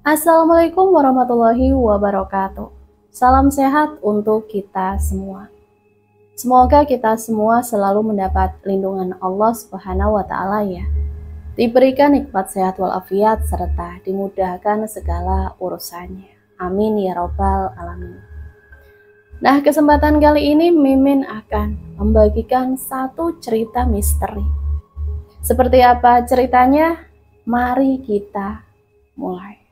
Assalamualaikum warahmatullahi wabarakatuh. Salam sehat untuk kita semua. Semoga kita semua selalu mendapat lindungan Allah Subhanahu wa taala ya. Diberikan nikmat sehat walafiat serta dimudahkan segala urusannya. Amin ya robbal alamin. Nah, kesempatan kali ini Mimin akan membagikan satu cerita misteri. Seperti apa ceritanya? Mari kita mulai.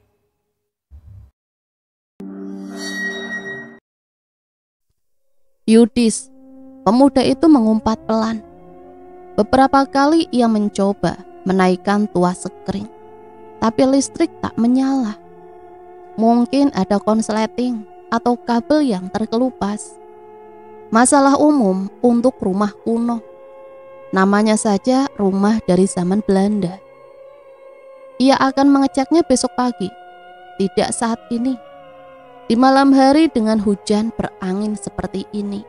Yudis, pemuda itu mengumpat pelan. Beberapa kali ia mencoba menaikkan tuas sekring, tapi listrik tak menyala. Mungkin ada konsleting atau kabel yang terkelupas. Masalah umum untuk rumah kuno. Namanya saja rumah dari zaman Belanda. Ia akan mengeceknya besok pagi, tidak saat ini. Di malam hari dengan hujan berangin seperti ini.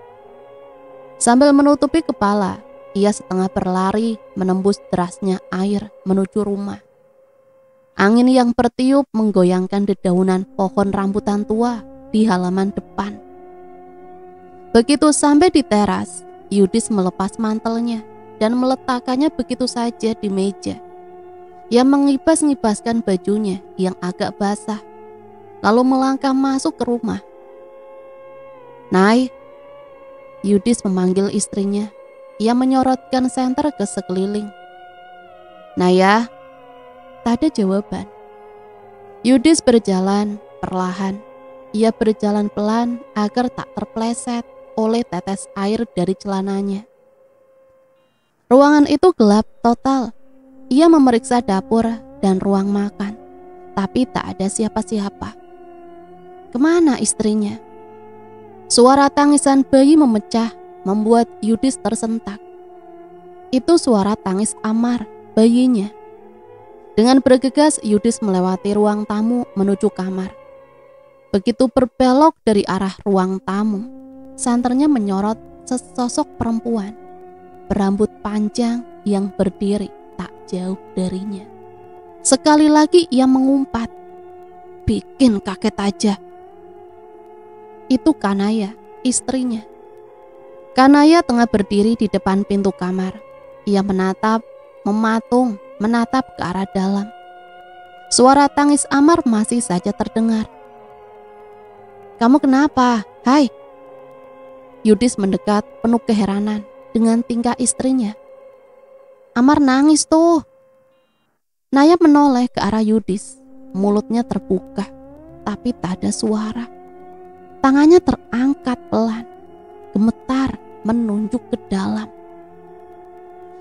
Sambil menutupi kepala, ia setengah berlari menembus derasnya air menuju rumah. Angin yang bertiup menggoyangkan dedaunan pohon rambutan tua di halaman depan. Begitu sampai di teras, Yudis melepas mantelnya dan meletakkannya begitu saja di meja. Ia mengibas-ngibaskan bajunya yang agak basah, lalu melangkah masuk ke rumah. "Nay," Yudis memanggil istrinya. Ia menyorotkan senter ke sekeliling. "Naya," tak ada jawaban. Yudis berjalan perlahan. Ia berjalan pelan agar tak terpleset oleh tetes air dari celananya. Ruangan itu gelap total. Ia memeriksa dapur dan ruang makan, tapi tak ada siapa-siapa. Kemana istrinya? Suara tangisan bayi memecah membuat Yudis tersentak. Itu suara tangis Amar, bayinya. Dengan bergegas Yudis melewati ruang tamu menuju kamar. Begitu berbelok dari arah ruang tamu, senternya menyorot sesosok perempuan berambut panjang yang berdiri tak jauh darinya. Sekali lagi ia mengumpat, "Bikin kaget aja." Itu Kanaya, istrinya. Kanaya tengah berdiri di depan pintu kamar. Ia mematung, menatap ke arah dalam. Suara tangis Amar masih saja terdengar. "Kamu kenapa? Hai?" Yudis mendekat penuh keheranan dengan tingkah istrinya. "Amar nangis tuh." Naya menoleh ke arah Yudis. Mulutnya terbuka, tapi tak ada suara. Tangannya terangkat pelan, gemetar menunjuk ke dalam.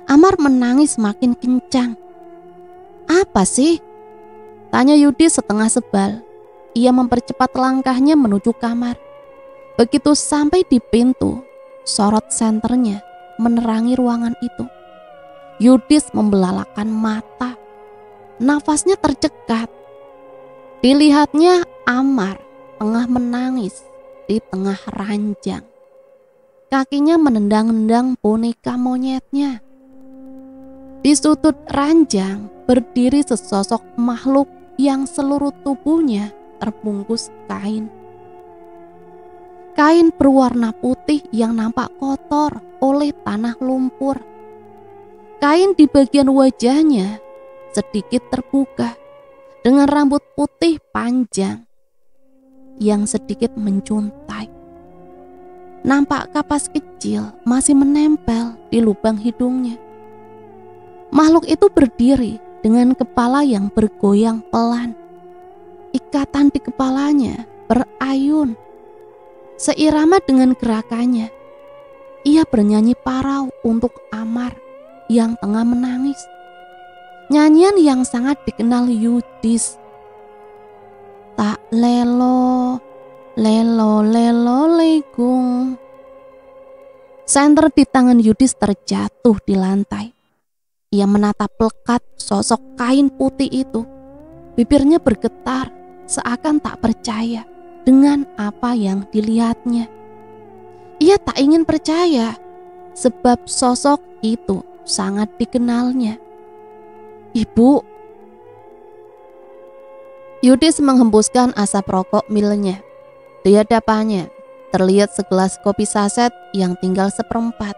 Amar menangis makin kencang. "Apa sih?" tanya Yudis setengah sebal. Ia mempercepat langkahnya menuju kamar. Begitu sampai di pintu, sorot senternya menerangi ruangan itu. Yudis membelalakan mata. Nafasnya tercekat. Dilihatnya Amar tengah menangis di tengah ranjang. Kakinya menendang-nendang boneka monyetnya. Di sudut ranjang berdiri sesosok makhluk yang seluruh tubuhnya terbungkus kain. Kain berwarna putih yang nampak kotor oleh tanah lumpur. Kain di bagian wajahnya sedikit terbuka dengan rambut putih panjang yang sedikit mencuntai. Nampak kapas kecil masih menempel di lubang hidungnya. Makhluk itu berdiri dengan kepala yang bergoyang pelan. Ikatan di kepalanya berayun. Seirama dengan gerakannya, ia bernyanyi parau untuk Amar yang tengah menangis. Nyanyian yang sangat dikenal Yudis. "Tak lelo, lelo, lelo, legung." Senter di tangan Yudis terjatuh di lantai. Ia menatap lekat sosok kain putih itu. Bibirnya bergetar seakan tak percaya dengan apa yang dilihatnya. Ia tak ingin percaya sebab sosok itu sangat dikenalnya. "Ibu." Yudis menghembuskan asap rokok milnya. Di hadapannya terlihat segelas kopi saset yang tinggal seperempat.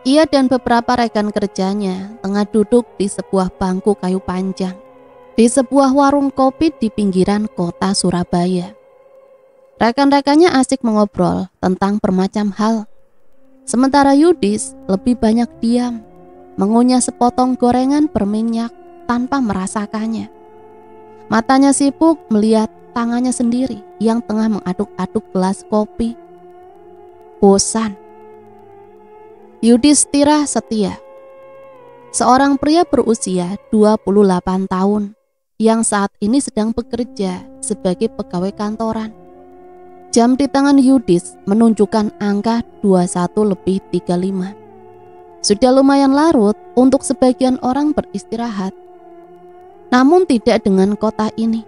Ia dan beberapa rekan kerjanya tengah duduk di sebuah bangku kayu panjang di sebuah warung kopi di pinggiran kota Surabaya. Rekan-rekannya asik mengobrol tentang bermacam hal. Sementara Yudis lebih banyak diam, mengunyah sepotong gorengan berminyak tanpa merasakannya. Matanya sibuk melihat tangannya sendiri yang tengah mengaduk-aduk gelas kopi. Bosan. Yudhistira Setia, seorang pria berusia 28 tahun yang saat ini sedang bekerja sebagai pegawai kantoran. Jam di tangan Yudis menunjukkan angka 21:35. Sudah lumayan larut untuk sebagian orang beristirahat. Namun tidak dengan kota ini.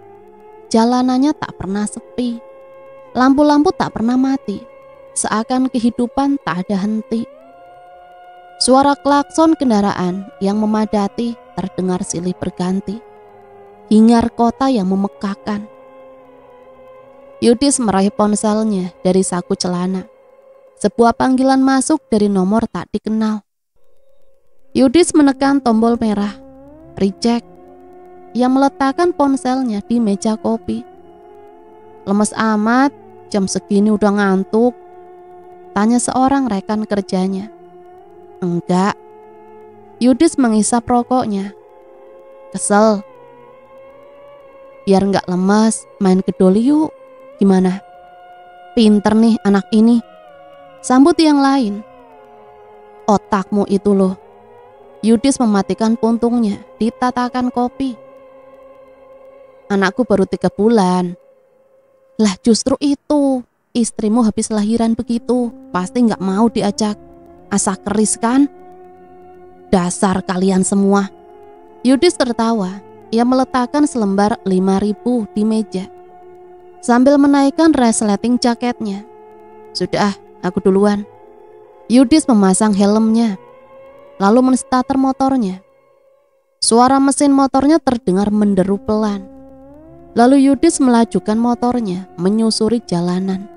Jalanannya tak pernah sepi. Lampu-lampu tak pernah mati. Seakan kehidupan tak ada henti. Suara klakson kendaraan yang memadati terdengar silih berganti. Hingar kota yang memekakan. Yudis meraih ponselnya dari saku celana. Sebuah panggilan masuk dari nomor tak dikenal. Yudis menekan tombol merah, reject. Ia meletakkan ponselnya di meja kopi. Lemes amat, jam segini udah ngantuk, tanya seorang rekan kerjanya. Enggak. Yudis menghisap rokoknya. Kesel. Biar enggak lemas, main ke doli yuk. Gimana? Pinter nih anak ini. Sambut yang lain. Otakmu itu loh. Yudis mematikan puntungnya di tatakan kopi. Anakku baru 3 bulan. Lah justru itu, istrimu habis lahiran begitu, pasti gak mau diajak. Asa keris kan? Dasar kalian semua. Yudis tertawa. Ia meletakkan selembar 5.000 di meja sambil menaikkan resleting jaketnya. Sudah, aku duluan. Yudis memasang helmnya, lalu menstarter motornya. Suara mesin motornya terdengar menderu pelan. Lalu Yudis melajukan motornya menyusuri jalanan.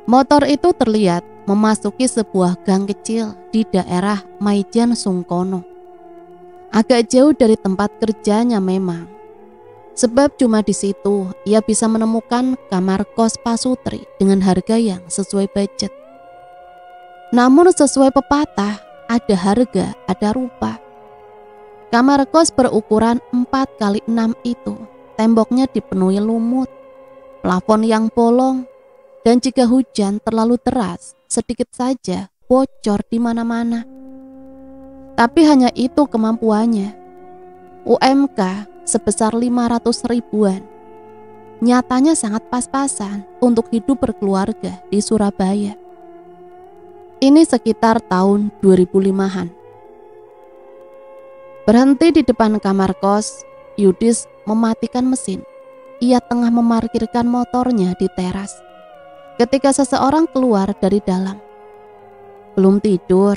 Motor itu terlihat memasuki sebuah gang kecil di daerah Maijen Sungkono. Agak jauh dari tempat kerjanya memang. Sebab cuma di situ ia bisa menemukan kamar kos pasutri dengan harga yang sesuai budget. Namun sesuai pepatah, ada harga, ada rupa. Kamar kos berukuran 4x6 itu, temboknya dipenuhi lumut, plafon yang bolong, dan jika hujan terlalu deras, sedikit saja bocor di mana-mana. Tapi hanya itu kemampuannya. UMK sebesar 500 ribuan. Nyatanya sangat pas-pasan untuk hidup berkeluarga di Surabaya. Ini sekitar tahun 2005-an. Berhenti di depan kamar kos, Yudis mematikan mesin. Ia tengah memarkirkan motornya di teras ketika seseorang keluar dari dalam. Belum tidur.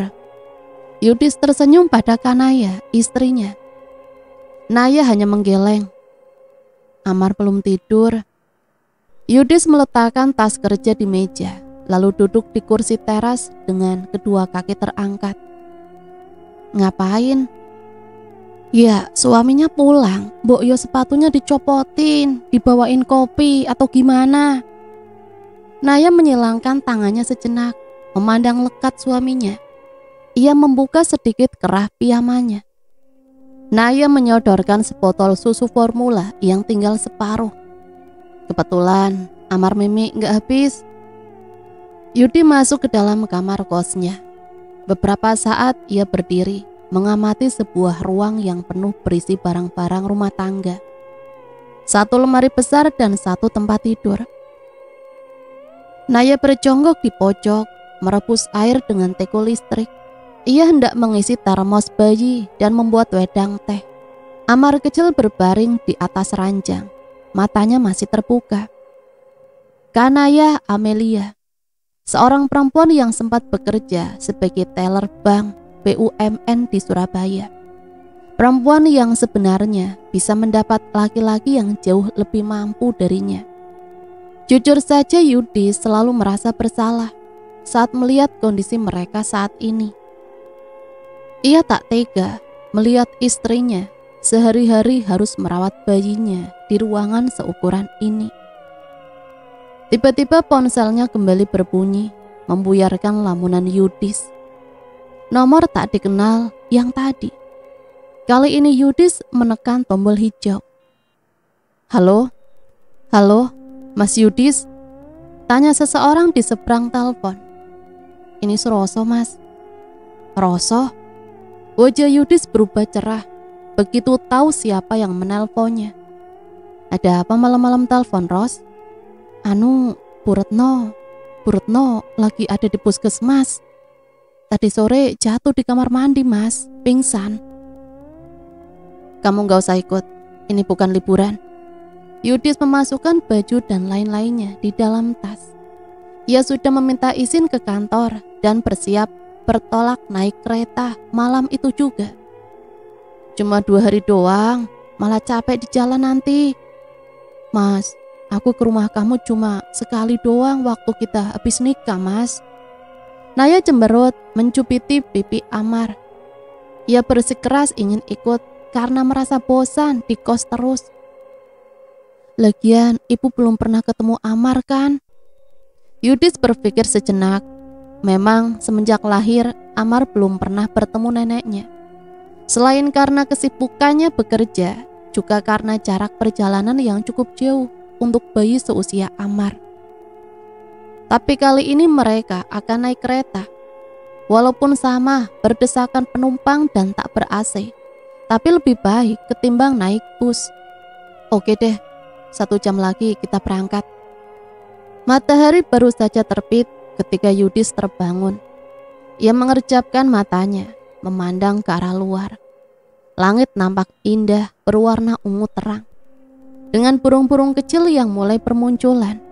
Yudis tersenyum pada Kanaya, istrinya. Naya hanya menggeleng. Amar belum tidur. Yudis meletakkan tas kerja di meja, lalu duduk di kursi teras dengan kedua kaki terangkat. Ngapain? Ya, suaminya pulang. Mbok yo sepatunya dicopotin, dibawain kopi atau gimana? Naya menyilangkan tangannya sejenak, memandang lekat suaminya. Ia membuka sedikit kerah pijamannya. Naya menyodorkan sebotol susu formula yang tinggal separuh. Kebetulan Amar Mimi nggak habis. Yudi masuk ke dalam kamar kosnya. Beberapa saat ia berdiri mengamati sebuah ruang yang penuh berisi barang-barang rumah tangga. Satu lemari besar dan satu tempat tidur. Naya berjongkok di pojok, merebus air dengan teko listrik. Ia hendak mengisi termos bayi dan membuat wedang teh. Amar kecil berbaring di atas ranjang, matanya masih terbuka. Kanaya Amelia, seorang perempuan yang sempat bekerja sebagai teller bank BUMN di Surabaya. Perempuan yang sebenarnya bisa mendapat laki-laki yang jauh lebih mampu darinya. Jujur saja Yudis selalu merasa bersalah saat melihat kondisi mereka saat ini. Ia tak tega melihat istrinya sehari-hari harus merawat bayinya di ruangan seukuran ini. Tiba-tiba ponselnya kembali berbunyi, membuyarkan lamunan Yudis. Nomor tak dikenal yang tadi. Kali ini Yudis menekan tombol hijau. Halo? Halo, Mas Yudis? Tanya seseorang di seberang telepon. Ini Suroso, Mas. Roso? Wajah Yudis berubah cerah begitu tahu siapa yang menelponnya. Ada apa malam-malam telepon, Ros? Bu Retno lagi ada di puskesmas. Tadi sore jatuh di kamar mandi, Mas, pingsan. Kamu gak usah ikut, ini bukan liburan. Yudis memasukkan baju dan lain-lainnya di dalam tas. Ia sudah meminta izin ke kantor dan bersiap bertolak naik kereta malam itu juga. Cuma 2 hari doang, malah capek di jalan nanti. Mas, aku ke rumah kamu cuma sekali doang waktu kita habis nikah, Mas. Naya cemberut mencubiti pipi Amar. Ia bersikeras ingin ikut karena merasa bosan di kos terus. Lagian ibu belum pernah ketemu Amar kan? Yudis berpikir sejenak. Memang semenjak lahir Amar belum pernah bertemu neneknya. Selain karena kesibukannya bekerja, juga karena jarak perjalanan yang cukup jauh untuk bayi seusia Amar. Tapi kali ini mereka akan naik kereta. Walaupun sama berdesakan penumpang dan tak ber-AC, tapi lebih baik ketimbang naik bus. Oke deh, 1 jam lagi kita berangkat. Matahari baru saja terbit ketika Yudis terbangun. Ia mengerjapkan matanya, memandang ke arah luar. Langit nampak indah, berwarna ungu terang, dengan burung-burung kecil yang mulai bermunculan.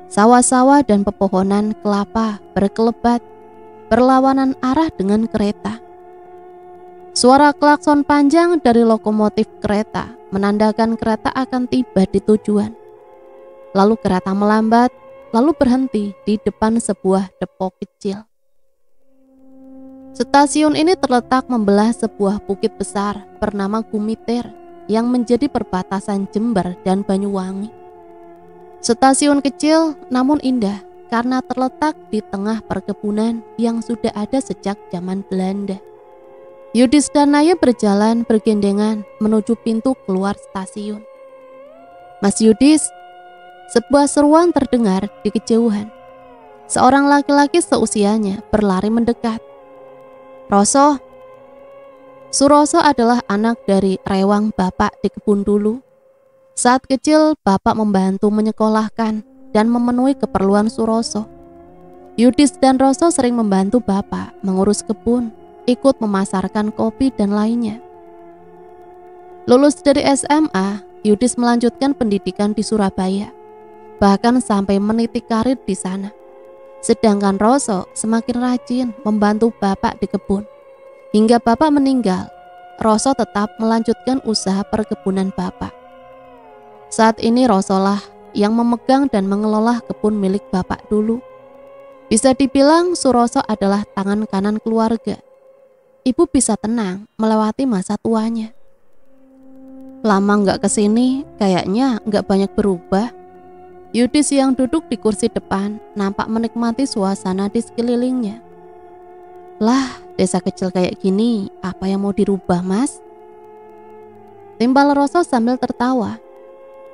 Sawah-sawah dan pepohonan kelapa berkelebat, berlawanan arah dengan kereta. Suara klakson panjang dari lokomotif kereta menandakan kereta akan tiba di tujuan. Lalu kereta melambat, lalu berhenti di depan sebuah depo kecil. Stasiun ini terletak membelah sebuah bukit besar bernama Gumiter yang menjadi perbatasan Jember dan Banyuwangi. Stasiun kecil namun indah karena terletak di tengah perkebunan yang sudah ada sejak zaman Belanda. Yudis dan Naya berjalan bergandengan menuju pintu keluar stasiun. Mas Yudis, sebuah seruan terdengar di kejauhan. Seorang laki-laki seusianya berlari mendekat. Roso. Suroso adalah anak dari rewang bapak di kebun dulu. Saat kecil bapak membantu menyekolahkan dan memenuhi keperluan Suroso. Yudis dan Roso sering membantu bapak mengurus kebun, ikut memasarkan kopi dan lainnya. Lulus dari SMA, Yudis melanjutkan pendidikan di Surabaya, bahkan sampai meniti karir di sana. Sedangkan Roso semakin rajin membantu bapak di kebun. Hingga bapak meninggal, Roso tetap melanjutkan usaha perkebunan bapak. Saat ini Rosolah yang memegang dan mengelola kebun milik bapak dulu. Bisa dibilang Suroso adalah tangan kanan keluarga. Ibu bisa tenang melewati masa tuanya. Lama nggak kesini, kayaknya nggak banyak berubah. Yudis yang duduk di kursi depan nampak menikmati suasana di sekelilingnya. Lah, desa kecil kayak gini, apa yang mau dirubah, Mas? Timbal Roso sambil tertawa.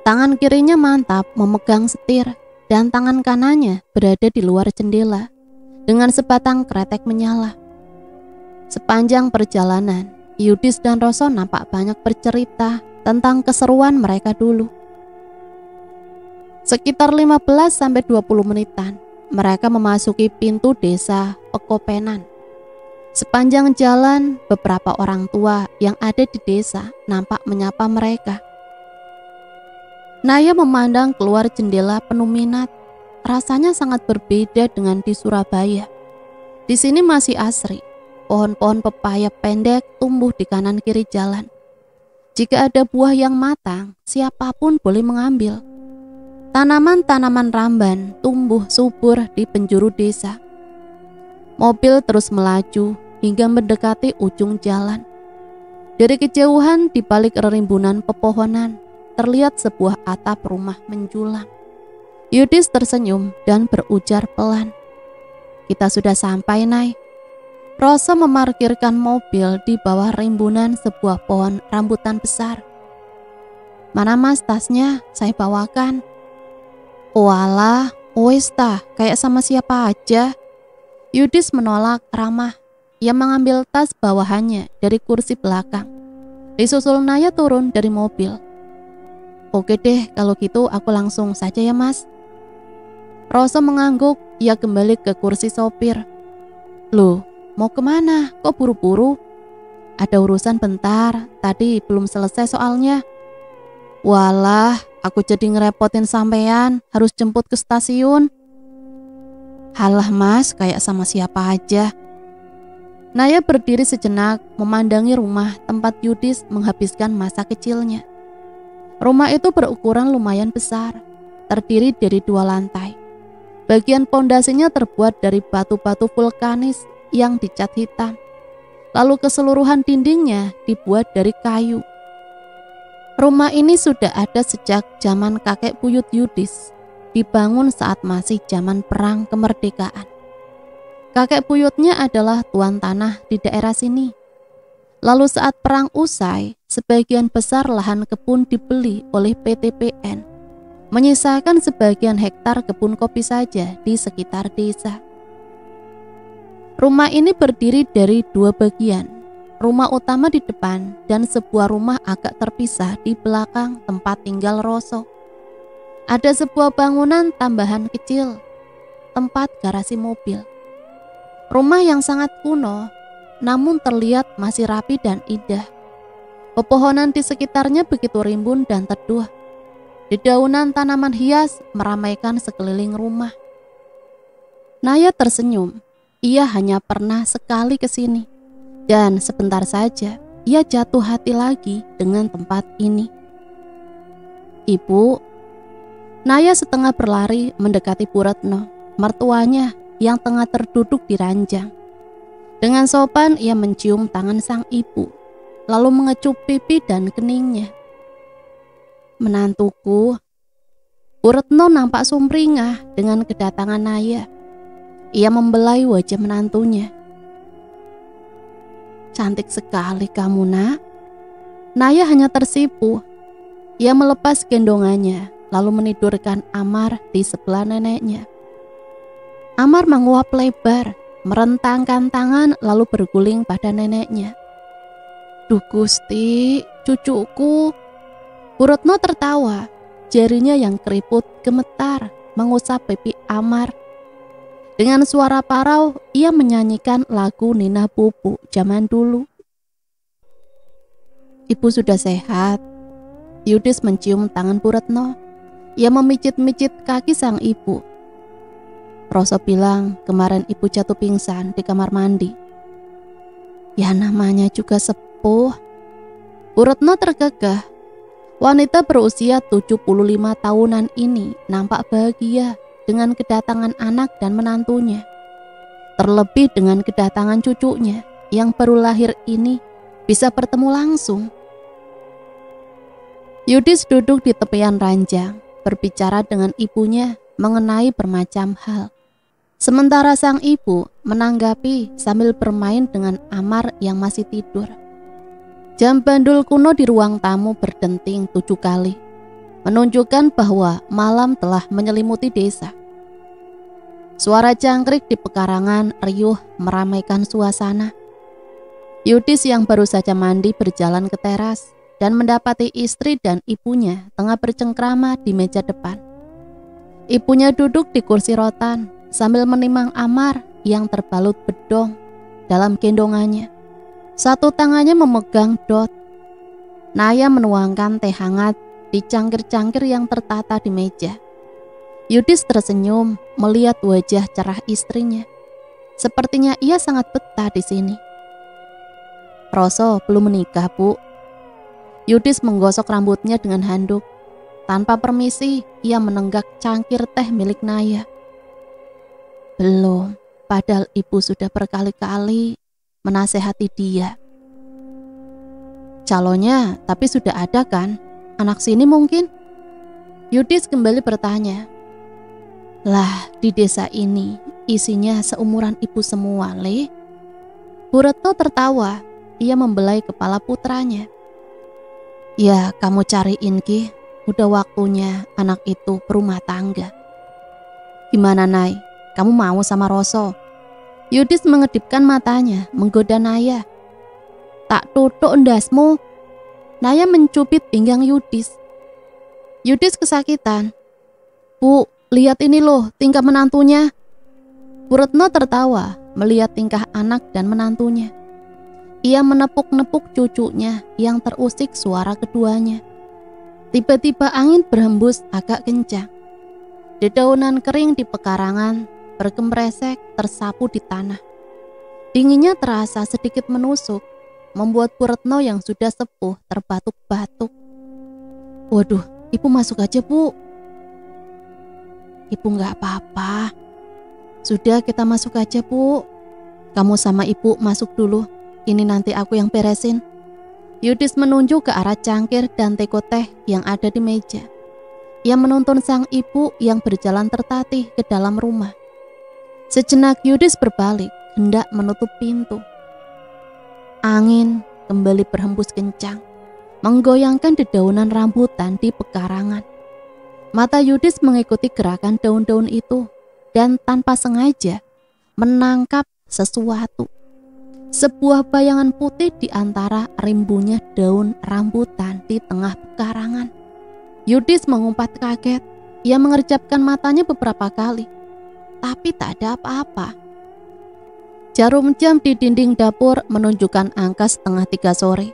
Tangan kirinya mantap memegang setir dan tangan kanannya berada di luar jendela dengan sebatang kretek menyala. Sepanjang perjalanan, Yudis dan Roso nampak banyak bercerita tentang keseruan mereka dulu. Sekitar 15-20 menitan, mereka memasuki pintu desa Pekopenan. Sepanjang jalan, beberapa orang tua yang ada di desa nampak menyapa mereka. Naya memandang keluar jendela penuh minat. Rasanya sangat berbeda dengan di Surabaya. Di sini masih asri, pohon-pohon pepaya pendek tumbuh di kanan kiri jalan. Jika ada buah yang matang, siapapun boleh mengambil. Tanaman-tanaman ramban tumbuh subur di penjuru desa. Mobil terus melaju hingga mendekati ujung jalan. Dari kejauhan di balik rimbunan pepohonan, terlihat sebuah atap rumah menjulang. Yudis tersenyum dan berujar pelan, "Kita sudah sampai, Nay." Roso memarkirkan mobil di bawah rimbunan sebuah pohon rambutan besar. "Mana Mas tasnya? Saya bawakan." "Walah, wis tah, kayak sama siapa aja." Yudis menolak ramah. Ia mengambil tas bawahannya dari kursi belakang. Disusul Naya turun dari mobil. "Oke deh, kalau gitu aku langsung saja ya Mas." Roso mengangguk. Ia kembali ke kursi sopir. "Loh, mau kemana? Kok buru-buru?" "Ada urusan bentar, tadi belum selesai soalnya." "Walah, aku jadi ngerepotin sampean, harus jemput ke stasiun." "Halah Mas, kayak sama siapa aja." Naya berdiri sejenak memandangi rumah tempat Yudis menghabiskan masa kecilnya. Rumah itu berukuran lumayan besar, terdiri dari 2 lantai. Bagian pondasinya terbuat dari batu-batu vulkanis yang dicat hitam. Lalu keseluruhan dindingnya dibuat dari kayu. Rumah ini sudah ada sejak zaman kakek buyut Yudis, dibangun saat masih zaman perang kemerdekaan. Kakek buyutnya adalah tuan tanah di daerah sini. Lalu saat perang usai, sebagian besar lahan kebun dibeli oleh PTPN, menyisakan sebagian hektar kebun kopi saja di sekitar desa. Rumah ini berdiri dari 2 bagian, rumah utama di depan dan sebuah rumah agak terpisah di belakang tempat tinggal Roso. Ada sebuah bangunan tambahan kecil, tempat garasi mobil. Rumah yang sangat kuno, namun terlihat masih rapi dan indah. Pepohonan di sekitarnya begitu rimbun dan teduh. Dedaunan tanaman hias meramaikan sekeliling rumah. Naya tersenyum. Ia hanya pernah sekali ke sini, dan sebentar saja ia jatuh hati lagi dengan tempat ini. "Ibu." Naya setengah berlari mendekati Bu Retno, mertuanya yang tengah terduduk di ranjang. Dengan sopan ia mencium tangan sang ibu, lalu mengecup pipi dan keningnya. "Menantuku." Bu Retno nampak sumringah dengan kedatangan Naya. Ia membelai wajah menantunya. "Cantik sekali kamu, Nak." Naya hanya tersipu. Ia melepas gendongannya, lalu menidurkan Amar di sebelah neneknya. Amar menguap lebar, merentangkan tangan lalu berguling pada neneknya. "Duh Gusti, cucuku." Bu Retno tertawa, jarinya yang keriput gemetar mengusap pipi Amar. Dengan suara parau, ia menyanyikan lagu Nina Bobo zaman dulu. "Ibu sudah sehat." Yudis mencium tangan Bu Retno. Ia memijit-mijit kaki sang ibu. "Roso bilang kemarin ibu jatuh pingsan di kamar mandi." "Ya namanya juga sepuh." Bu Retno tergagah. Wanita berusia 75 tahunan ini nampak bahagia dengan kedatangan anak dan menantunya. Terlebih dengan kedatangan cucunya yang baru lahir ini bisa bertemu langsung. Yudis duduk di tepian ranjang, berbicara dengan ibunya mengenai bermacam hal. Sementara sang ibu menanggapi sambil bermain dengan Amar yang masih tidur. Jam bandul kuno di ruang tamu berdenting 7 kali, menunjukkan bahwa malam telah menyelimuti desa. Suara jangkrik di pekarangan riuh meramaikan suasana. Yudis yang baru saja mandi berjalan ke teras dan mendapati istri dan ibunya tengah bercengkrama di meja depan. Ibunya duduk di kursi rotan sambil menimang Amar yang terbalut bedong dalam gendongannya. Satu tangannya memegang dot. Naya menuangkan teh hangat di cangkir-cangkir yang tertata di meja. Yudis tersenyum melihat wajah cerah istrinya. Sepertinya ia sangat betah di sini. Roso belum menikah, Bu. Yudis menggosok rambutnya dengan handuk. Tanpa permisi, ia menenggak cangkir teh milik Naya. Belum, padahal ibu sudah berkali-kali menasehati dia. Calonnya, tapi sudah ada kan? Anak sini mungkin? Yudis kembali bertanya. Lah, di desa ini isinya seumuran ibu semua, Le. Bu Retno tertawa. Ia membelai kepala putranya. Ya, kamu cariin, Ki. Udah waktunya anak itu berumah tangga. Gimana, Nay? Kamu mau sama Roso? Yudis mengedipkan matanya, menggoda Naya. Tak tutuk endasmu. Naya mencubit pinggang Yudis. Yudis kesakitan. Bu, lihat ini loh tingkah menantunya. Bu Retno tertawa melihat tingkah anak dan menantunya. Ia menepuk-nepuk cucunya yang terusik suara keduanya. Tiba-tiba angin berhembus agak kencang. Dedaunan kering di pekarangan berkemresek tersapu di tanah. Dinginnya terasa sedikit menusuk, membuat Bu Retno yang sudah sepuh terbatuk-batuk. Waduh, ibu masuk aja, Bu. Ibu gak apa-apa. Sudah, kita masuk aja, Bu. Kamu sama ibu masuk dulu. Ini nanti aku yang beresin. Yudis menunjuk ke arah cangkir dan teko teh yang ada di meja. Ia menuntun sang ibu yang berjalan tertatih ke dalam rumah. Sejenak Yudis berbalik, hendak menutup pintu. Angin kembali berhembus kencang, menggoyangkan dedaunan rambutan di pekarangan. Mata Yudis mengikuti gerakan daun-daun itu dan tanpa sengaja menangkap sesuatu. Sebuah bayangan putih di antara rimbunya daun rambutan di tengah pekarangan. Yudis mengumpat kaget. Ia mengerjapkan matanya beberapa kali, tapi tak ada apa-apa. Jarum jam di dinding dapur menunjukkan angka 2:30 sore.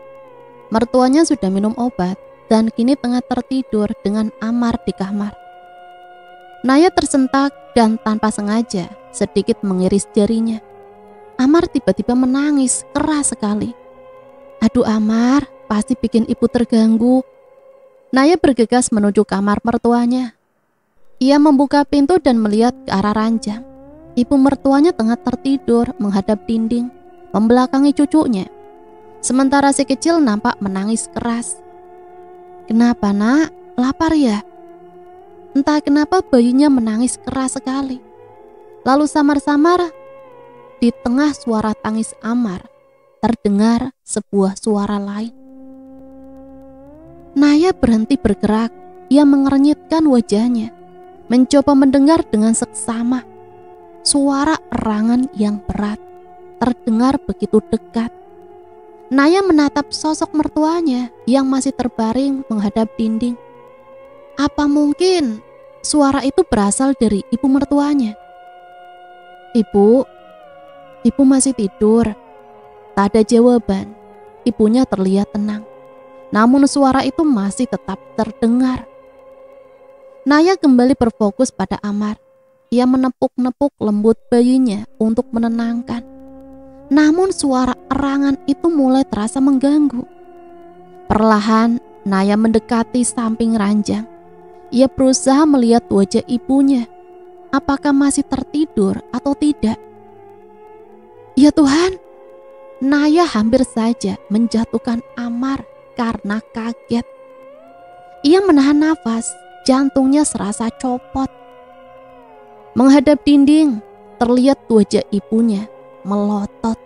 Mertuanya sudah minum obat dan kini tengah tertidur dengan Amar di kamar. Naya tersentak dan tanpa sengaja sedikit mengiris jarinya. Amar tiba-tiba menangis keras sekali. Aduh Amar, pasti bikin ibu terganggu. Naya bergegas menuju kamar mertuanya. Ia membuka pintu dan melihat ke arah ranjang. Ibu mertuanya tengah tertidur menghadap dinding, membelakangi cucunya. Sementara si kecil nampak menangis keras. Kenapa, Nak? Lapar ya? Entah kenapa bayinya menangis keras sekali. Lalu samar-samar, di tengah suara tangis Amar, terdengar sebuah suara lain. Naya berhenti bergerak. Ia mengernyitkan wajahnya, mencoba mendengar dengan seksama. Suara erangan yang berat terdengar begitu dekat. Naya menatap sosok mertuanya yang masih terbaring menghadap dinding. Apa mungkin suara itu berasal dari ibu mertuanya? Ibu masih tidur. Tak ada jawaban. Ibunya terlihat tenang. Namun suara itu masih tetap terdengar. Naya kembali berfokus pada Amar. Ia menepuk-nepuk lembut bayinya untuk menenangkan. Namun suara erangan itu mulai terasa mengganggu. Perlahan Naya mendekati samping ranjang. Ia berusaha melihat wajah ibunya. Apakah masih tertidur atau tidak? Ya Tuhan, Naya hampir saja menjatuhkan Amar karena kaget. Ia menahan nafas, jantungnya serasa copot. Menghadap dinding, terlihat wajah ibunya melotot.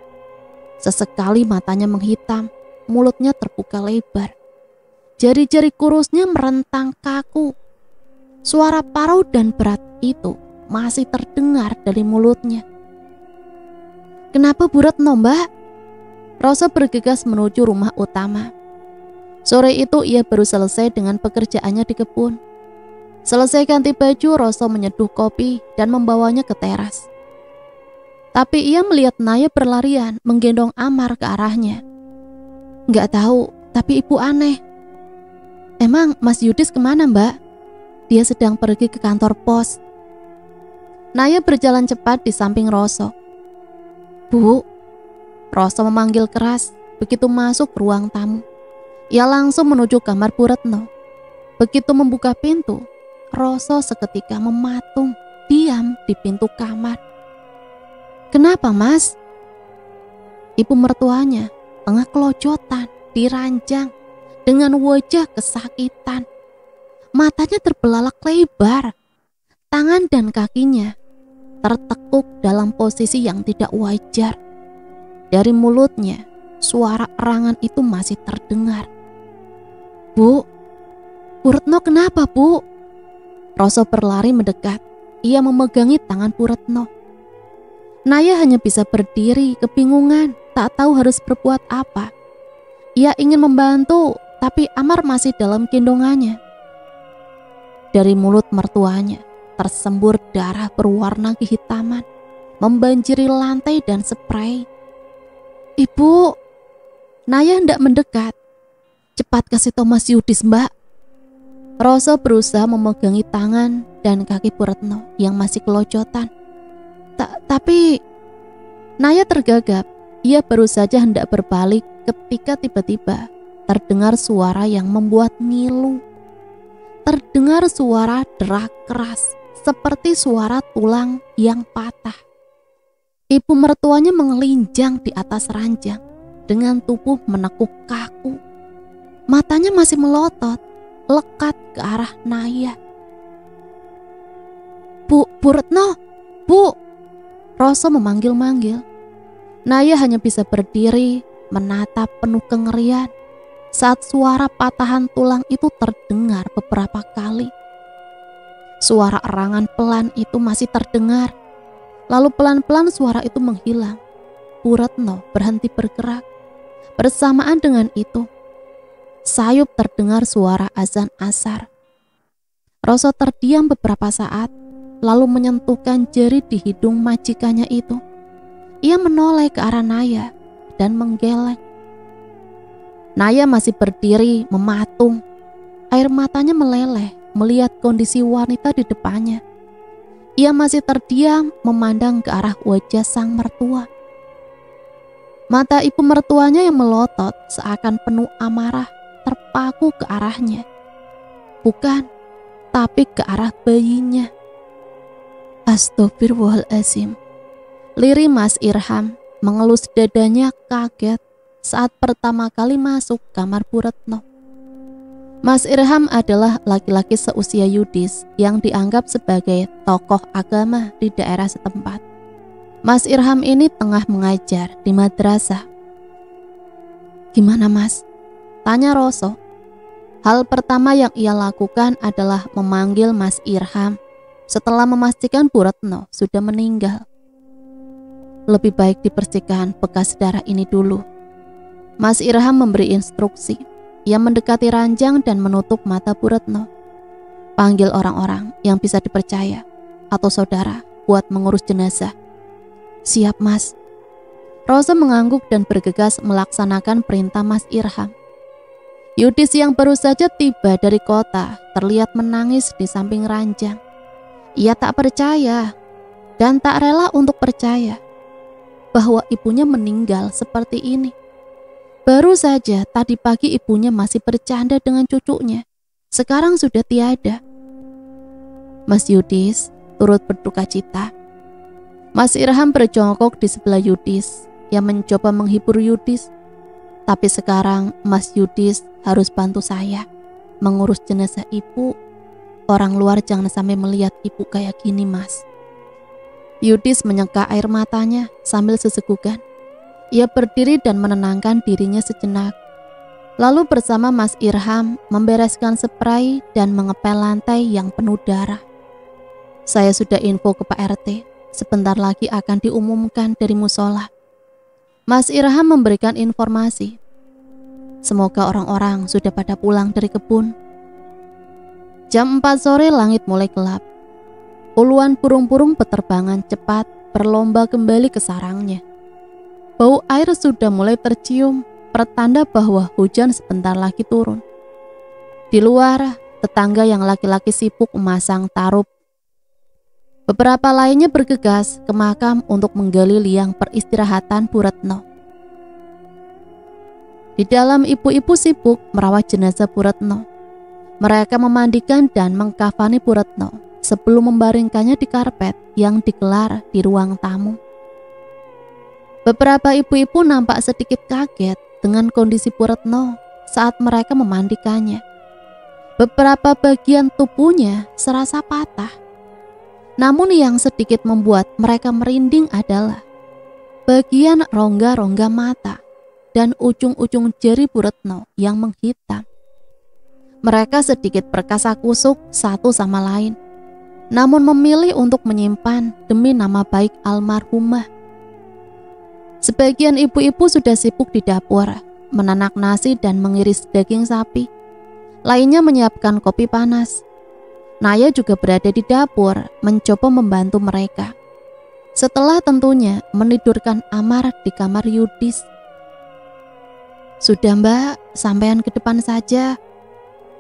Sesekali matanya menghitam, mulutnya terbuka lebar. Jari-jari kurusnya merentang kaku. Suara parau dan berat itu masih terdengar dari mulutnya. Kenapa Bu Retno, Mbak? Roso bergegas menuju rumah utama. Sore itu ia baru selesai dengan pekerjaannya di kebun. Selesai ganti baju, Roso menyeduh kopi dan membawanya ke teras. Tapi ia melihat Naya berlarian menggendong Amar ke arahnya. Nggak tahu, tapi ibu aneh. Emang Mas Yudis kemana, Mbak? Dia sedang pergi ke kantor pos. Naya berjalan cepat di samping Roso. Bu, Roso memanggil keras. begitu masuk ruang tamu. Ia langsung menuju kamar Bu Retno. Begitu membuka pintu, Roso seketika mematung, diam di pintu kamar. "Kenapa, Mas?" Ibu mertuanya tengah kelojotan di ranjang dengan wajah kesakitan. Matanya terbelalak lebar. Tangan dan kakinya tertekuk dalam posisi yang tidak wajar. Dari mulutnya, suara erangan itu masih terdengar. Bu Retno kenapa, Bu?" Roso berlari mendekat. Ia memegangi tangan Bu Retno. Naya hanya bisa berdiri, kebingungan, tak tahu harus berbuat apa. Ia ingin membantu, tapi Amar masih dalam gendongannya. Dari mulut mertuanya tersembur darah berwarna kehitaman, membanjiri lantai dan spray. "Ibu," Naya hendak mendekat. "Cepat kasih tahu Mas Yudis, Mbak." Roso berusaha memegangi tangan dan kaki Bu Retno yang masih kelojotan. Tapi Naya tergagap. Ia baru saja hendak berbalik ketika tiba-tiba terdengar suara yang membuat ngilu. Terdengar suara derak keras seperti suara tulang yang patah. Ibu mertuanya mengelinjang di atas ranjang dengan tubuh menekuk kaku. Matanya masih melotot, lekat ke arah Naya. Bu Retno, Bu!" Roso memanggil-manggil. Naya hanya bisa berdiri, menatap penuh kengerian saat suara patahan tulang itu terdengar beberapa kali. Suara erangan pelan itu masih terdengar. Lalu pelan-pelan suara itu menghilang. Bu Retno berhenti bergerak. Bersamaan dengan itu, sayup terdengar suara azan asar. Roso terdiam beberapa saat, lalu menyentuhkan jari di hidung majikannya itu. Ia menoleh ke arah Naya dan menggeleng. Naya masih berdiri mematung. Air matanya meleleh melihat kondisi wanita di depannya. Ia masih terdiam memandang ke arah wajah sang mertua. Mata ibu mertuanya yang melotot seakan penuh amarah terpaku ke arahnya. Bukan, tapi ke arah bayinya. "Astagfirullahaladzim." Lirih Mas Irham mengelus dadanya kaget saat pertama kali masuk kamar Bu Retno. Mas Irham adalah laki-laki seusia Yudis yang dianggap sebagai tokoh agama di daerah setempat. Mas Irham ini tengah mengajar di madrasah. "Gimana, Mas?" tanya Roso. Hal pertama yang ia lakukan adalah memanggil Mas Irham setelah memastikan Bu Retno sudah meninggal. "Lebih baik dibersihkan bekas darah ini dulu." Mas Irham memberi instruksi. Ia mendekati ranjang dan menutup mata Bu Retno. "Panggil orang-orang yang bisa dipercaya atau saudara buat mengurus jenazah." "Siap, Mas." Roso mengangguk dan bergegas melaksanakan perintah Mas Irham. Yudis yang baru saja tiba dari kota terlihat menangis di samping ranjang. Ia tak percaya dan tak rela untuk percaya bahwa ibunya meninggal seperti ini. Baru saja tadi pagi ibunya masih bercanda dengan cucunya. Sekarang sudah tiada. Mas Yudis turut berduka cita. Mas Irham berjongkok di sebelah Yudis yang mencoba menghibur Yudis. Tapi sekarang Mas Yudis harus bantu saya mengurus jenazah ibu. Orang luar jangan sampai melihat ibu kayak gini, Mas. Yudis menyeka air matanya sambil sesegukan. Ia berdiri dan menenangkan dirinya sejenak. Lalu bersama Mas Irham membereskan spray dan mengepel lantai yang penuh darah. "Saya sudah info ke Pak RT. Sebentar lagi akan diumumkan dari musola." Mas Irham memberikan informasi. "Semoga orang-orang sudah pada pulang dari kebun." Jam 4 sore langit mulai gelap. Puluhan burung-burung beterbangan cepat berlomba kembali ke sarangnya. Bau air sudah mulai tercium, pertanda bahwa hujan sebentar lagi turun. Di luar, tetangga yang laki-laki sibuk memasang tarup. Beberapa lainnya bergegas ke makam untuk menggali liang peristirahatan Bu Retno. Di dalam ibu-ibu sibuk merawat jenazah Bu Retno. Mereka memandikan dan mengkafani Bu Retno sebelum membaringkannya di karpet yang digelar di ruang tamu. Beberapa ibu-ibu nampak sedikit kaget dengan kondisi Bu Retno saat mereka memandikannya. Beberapa bagian tubuhnya serasa patah. Namun yang sedikit membuat mereka merinding adalah bagian rongga-rongga mata dan ujung-ujung jari Bu Retno yang menghitam. Mereka sedikit berkasak-kusuk satu sama lain, namun memilih untuk menyimpan demi nama baik almarhumah. Sebagian ibu-ibu sudah sibuk di dapur, menanak nasi dan mengiris daging sapi. Lainnya menyiapkan kopi panas. Naya juga berada di dapur, mencoba membantu mereka. Setelah tentunya menidurkan Amar di kamar Yudis. "Sudah Mbak, sampean ke depan saja.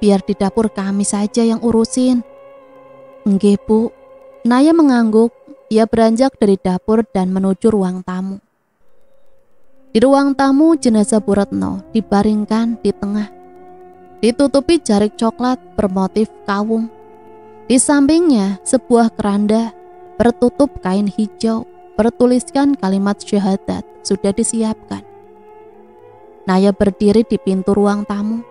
Biar di dapur kami saja yang urusin." "Nggih Bu." Naya mengangguk. Ia beranjak dari dapur dan menuju ruang tamu. Di ruang tamu, jenazah Bu Retno dibaringkan di tengah, ditutupi jarik coklat bermotif kawung. Di sampingnya sebuah keranda bertutup kain hijau bertuliskan kalimat syahadat sudah disiapkan. Naya berdiri di pintu ruang tamu.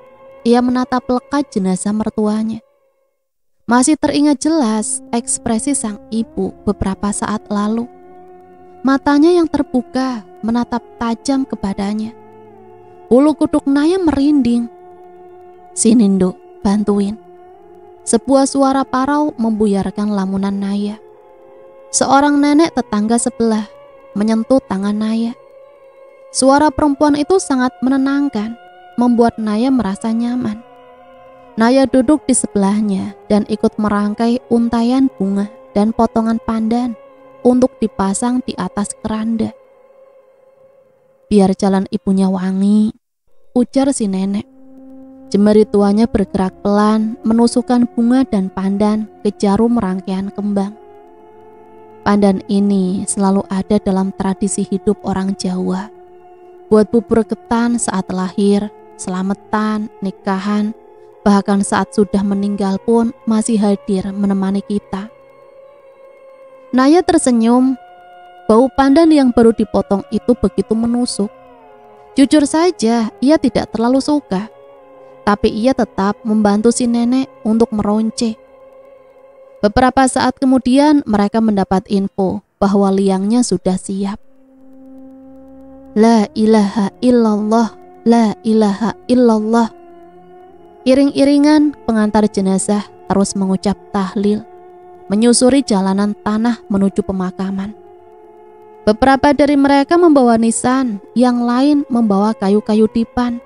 Ia menatap lekat jenazah mertuanya. Masih teringat jelas ekspresi sang ibu beberapa saat lalu. Matanya yang terbuka menatap tajam kepadanya. Bulu kuduk Naya merinding. "Sini Nduk, bantuin." Sebuah suara parau membuyarkan lamunan Naya. Seorang nenek tetangga sebelah menyentuh tangan Naya. Suara perempuan itu sangat menenangkan, membuat Naya merasa nyaman. Naya duduk di sebelahnya dan ikut merangkai untayan bunga dan potongan pandan untuk dipasang di atas keranda. "Biar jalan ibunya wangi," ujar si nenek. Jemari tuanya bergerak pelan menusukkan bunga dan pandan ke jarum rangkaian kembang. Pandan ini selalu ada dalam tradisi hidup orang Jawa. Buat bubur ketan saat lahir, selamatan, nikahan, bahkan saat sudah meninggal pun masih hadir menemani kita. Naya tersenyum. Bau pandan yang baru dipotong itu begitu menusuk. Jujur saja, ia tidak terlalu suka. Tapi ia tetap membantu si nenek untuk meronce. Beberapa saat kemudian mereka mendapat info bahwa liangnya sudah siap. La ilaha illallah, la ilaha illallah. Iring-iringan pengantar jenazah terus mengucap tahlil, menyusuri jalanan tanah menuju pemakaman. Beberapa dari mereka membawa nisan, yang lain membawa kayu-kayu dipan.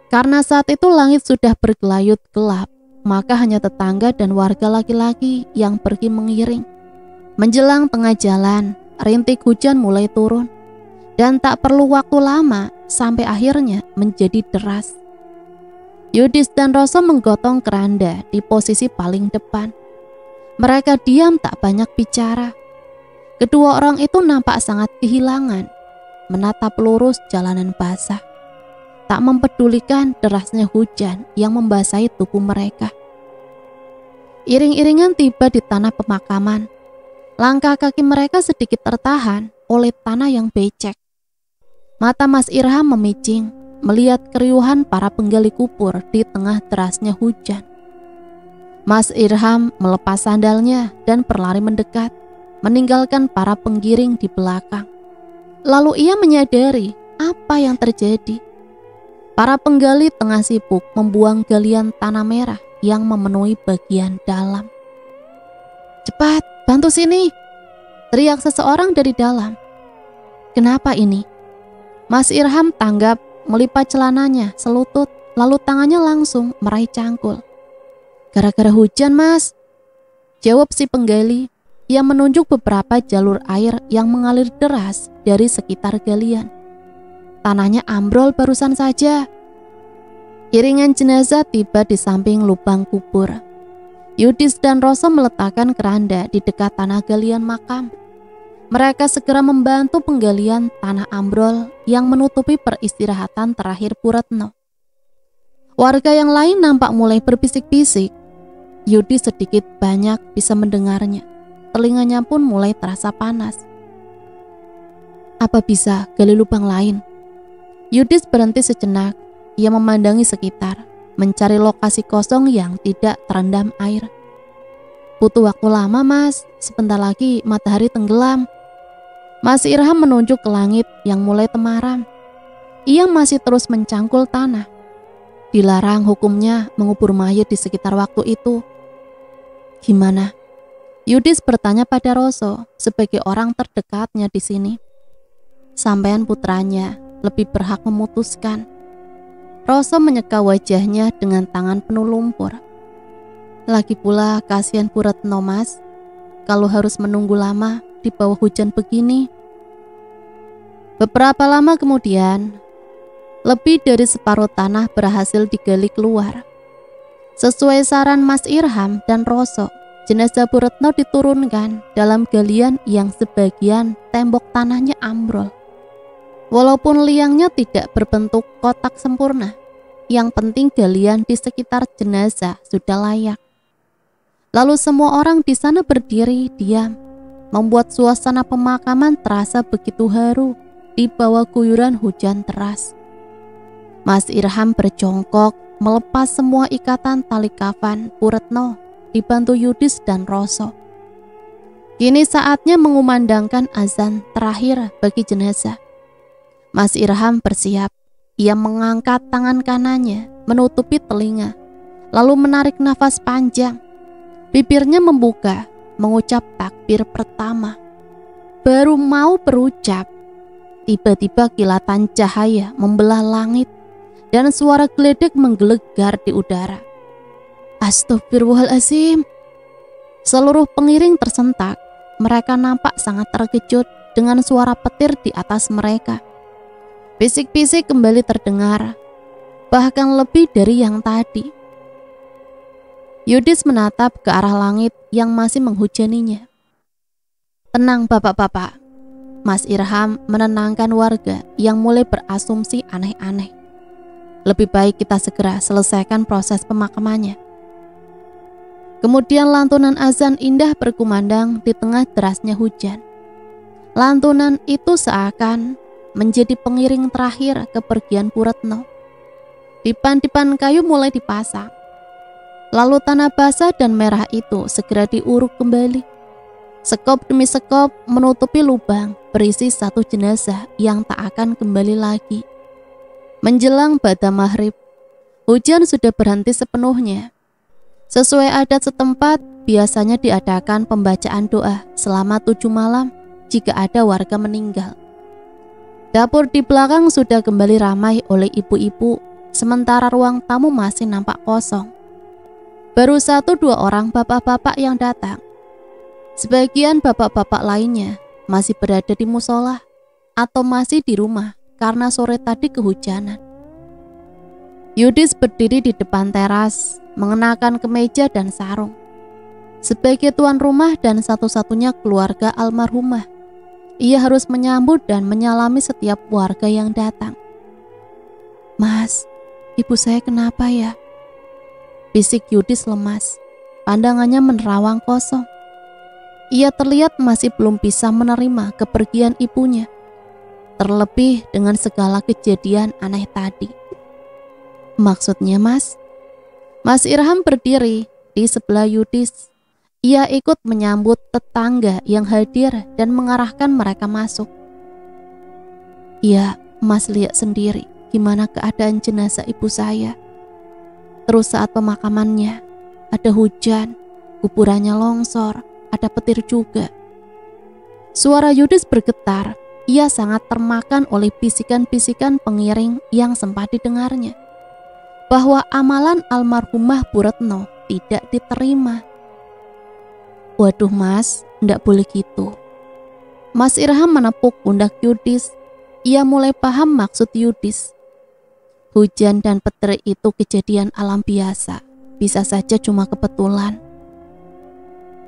Karena saat itu langit sudah bergelayut gelap, maka hanya tetangga dan warga laki-laki yang pergi mengiring. Menjelang tengah jalan, rintik hujan mulai turun, dan tak perlu waktu lama sampai akhirnya menjadi deras. Yudis dan Roso menggotong keranda di posisi paling depan. Mereka diam tak banyak bicara. Kedua orang itu nampak sangat kehilangan, menatap lurus jalanan basah, tak mempedulikan derasnya hujan yang membasahi tubuh mereka. Iring-iringan tiba di tanah pemakaman. Langkah kaki mereka sedikit tertahan oleh tanah yang becek. Mata Mas Irham memicing melihat keriuhan para penggali kubur di tengah derasnya hujan. Mas Irham melepas sandalnya dan berlari mendekat, meninggalkan para penggiring di belakang. Lalu ia menyadari apa yang terjadi. Para penggali tengah sibuk membuang galian tanah merah yang memenuhi bagian dalam. "Cepat, bantu sini!" teriak seseorang dari dalam. "Kenapa ini?" Mas Irham tanggap, melipat celananya selutut, lalu tangannya langsung meraih cangkul. "Gara-gara hujan, Mas," jawab si penggali. Ia menunjuk beberapa jalur air yang mengalir deras dari sekitar galian. "Tanahnya ambrol barusan saja." Iringan jenazah tiba di samping lubang kubur. Yudis dan Roso meletakkan keranda di dekat tanah galian makam. Mereka segera membantu penggalian tanah ambrol yang menutupi peristirahatan terakhir Bu Retno. Warga yang lain nampak mulai berbisik-bisik. Yudi sedikit banyak bisa mendengarnya. Telinganya pun mulai terasa panas. Apa bisa gali lubang lain? Yudis berhenti sejenak. Ia memandangi sekitar, mencari lokasi kosong yang tidak terendam air. Butuh waktu lama, Mas. Sebentar lagi matahari tenggelam. Mas Irham menunjuk ke langit yang mulai temaram. Ia masih terus mencangkul tanah. Dilarang hukumnya mengubur mayat di sekitar waktu itu. Gimana? Yudis bertanya pada Roso sebagai orang terdekatnya di sini. Sampean putranya lebih berhak memutuskan. Roso menyeka wajahnya dengan tangan penuh lumpur. Lagi pula kasihan Bu Retno, Mas. Kalau harus menunggu lama di bawah hujan begini. Beberapa lama kemudian, lebih dari separuh tanah berhasil digali keluar. Sesuai saran Mas Irham dan Roso, jenazah Bu Retno diturunkan dalam galian yang sebagian tembok tanahnya ambrol. Walaupun liangnya tidak berbentuk kotak sempurna, yang penting galian di sekitar jenazah sudah layak. Lalu semua orang di sana berdiri diam, membuat suasana pemakaman terasa begitu haru di bawah guyuran hujan deras. Mas Irham berjongkok melepas semua ikatan tali kafan Bu Retno dibantu Yudis dan Roso. Kini saatnya mengumandangkan azan terakhir bagi jenazah. Mas Irham bersiap. Ia mengangkat tangan kanannya menutupi telinga, lalu menarik nafas panjang. Bibirnya membuka, mengucap takbir pertama. Baru mau berucap, tiba-tiba kilatan cahaya membelah langit dan suara geledek menggelegar di udara. Astagfirullahaladzim. Seluruh pengiring tersentak. Mereka nampak sangat terkejut dengan suara petir di atas mereka. Bisik-bisik kembali terdengar, bahkan lebih dari yang tadi. Yudis menatap ke arah langit yang masih menghujaninya. Tenang bapak-bapak. Mas Irham menenangkan warga yang mulai berasumsi aneh-aneh. Lebih baik kita segera selesaikan proses pemakamannya. Kemudian lantunan azan indah berkumandang di tengah derasnya hujan. Lantunan itu seakan menjadi pengiring terakhir kepergian Bu Retno. Dipan-dipan kayu mulai dipasang. Lalu tanah basah dan merah itu segera diuruk kembali. Sekop demi sekop menutupi lubang berisi satu jenazah yang tak akan kembali lagi. Menjelang ba'da maghrib, hujan sudah berhenti sepenuhnya. Sesuai adat setempat, biasanya diadakan pembacaan doa selama 7 malam jika ada warga meninggal. Dapur di belakang sudah kembali ramai oleh ibu-ibu, sementara ruang tamu masih nampak kosong. Baru 1-2 orang bapak-bapak yang datang. Sebagian bapak-bapak lainnya masih berada di musola atau masih di rumah karena sore tadi kehujanan. Yudis berdiri di depan teras, mengenakan kemeja dan sarung. Sebagai tuan rumah dan satu-satunya keluarga almarhumah, ia harus menyambut dan menyalami setiap warga yang datang. Mas, ibu saya kenapa ya? Bisik Yudis lemas, pandangannya menerawang kosong. Ia terlihat masih belum bisa menerima kepergian ibunya, terlebih dengan segala kejadian aneh tadi. Maksudnya Mas? Mas Irham berdiri di sebelah Yudis. Ia ikut menyambut tetangga yang hadir dan mengarahkan mereka masuk. Ya, Mas lihat sendiri gimana keadaan jenazah ibu saya. Terus saat pemakamannya, ada hujan, kuburannya longsor, ada petir juga. Suara Yudis bergetar. Ia sangat termakan oleh bisikan-bisikan pengiring yang sempat didengarnya, bahwa amalan almarhumah Bu Retno tidak diterima. Waduh Mas, ndak boleh gitu. Mas Irham menepuk pundak Yudis. Ia mulai paham maksud Yudis. Hujan dan petir itu kejadian alam biasa, bisa saja cuma kebetulan.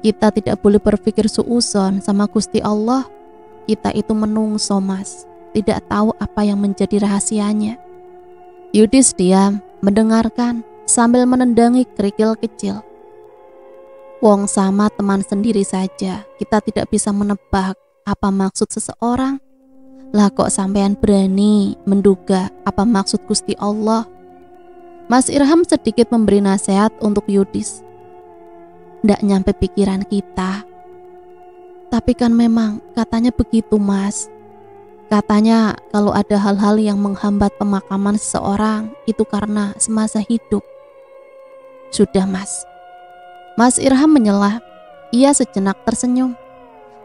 Kita tidak boleh berpikir suudzon sama Gusti Allah Kita itu menungso, Mas, tidak tahu apa yang menjadi rahasianya. Yudis diam, mendengarkan sambil menendangi kerikil kecil. Wong sama teman sendiri saja, kita tidak bisa menebak apa maksud seseorang. Lah kok sampean berani menduga apa maksud Gusti Allah? Mas Irham sedikit memberi nasihat untuk Yudis. Ndak nyampe pikiran kita. Tapi kan memang katanya begitu, Mas. Katanya kalau ada hal-hal yang menghambat pemakaman seseorang itu karena semasa hidup. Sudah, Mas. Mas Irham menyela. Ia sejenak tersenyum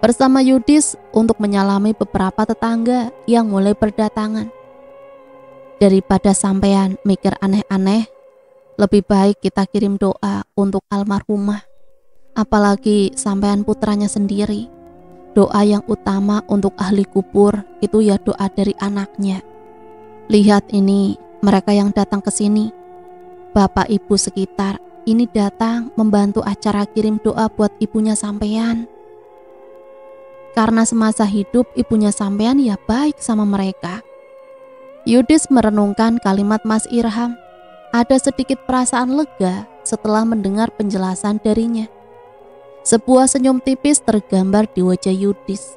bersama Yudis untuk menyalami beberapa tetangga yang mulai berdatangan. Daripada sampean mikir aneh-aneh, lebih baik kita kirim doa untuk almarhumah. Apalagi sampean putranya sendiri. Doa yang utama untuk ahli kubur itu ya doa dari anaknya. Lihat ini, mereka yang datang ke sini. Bapak ibu sekitar ini datang membantu acara kirim doa buat ibunya sampean. Karena semasa hidup ibunya sampean ya baik sama mereka. Yudis merenungkan kalimat Mas Irham. Ada sedikit perasaan lega setelah mendengar penjelasan darinya. Sebuah senyum tipis tergambar di wajah Yudis.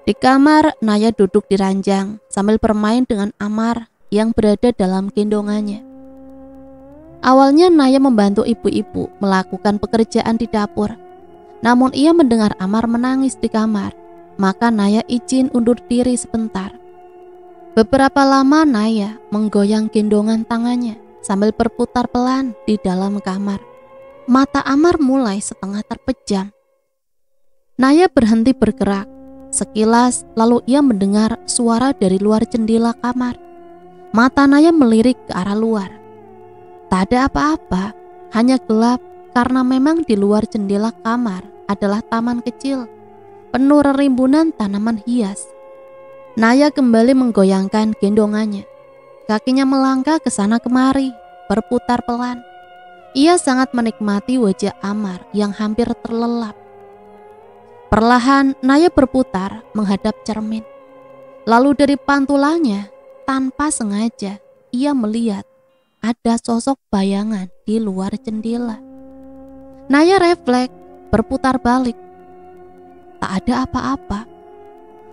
Di kamar, Naya duduk di ranjang sambil bermain dengan Amar yang berada dalam gendongannya. Awalnya Naya membantu ibu-ibu melakukan pekerjaan di dapur. Namun ia mendengar Amar menangis di kamar, maka Naya izin undur diri sebentar. Beberapa lama Naya menggoyang gendongan tangannya sambil berputar pelan di dalam kamar. Mata Amar mulai setengah terpejam. Naya berhenti bergerak. Sekilas lalu ia mendengar suara dari luar jendela kamar. Mata Naya melirik ke arah luar. Tak ada apa-apa, hanya gelap karena memang di luar jendela kamar adalah taman kecil, penuh rimbunan tanaman hias. Naya kembali menggoyangkan gendongannya. Kakinya melangkah ke sana kemari, berputar pelan. Ia sangat menikmati wajah Amar yang hampir terlelap. Perlahan Naya berputar menghadap cermin. Lalu dari pantulannya, tanpa sengaja, ia melihat ada sosok bayangan di luar jendela. Naya refleks, berputar balik. Tak ada apa-apa.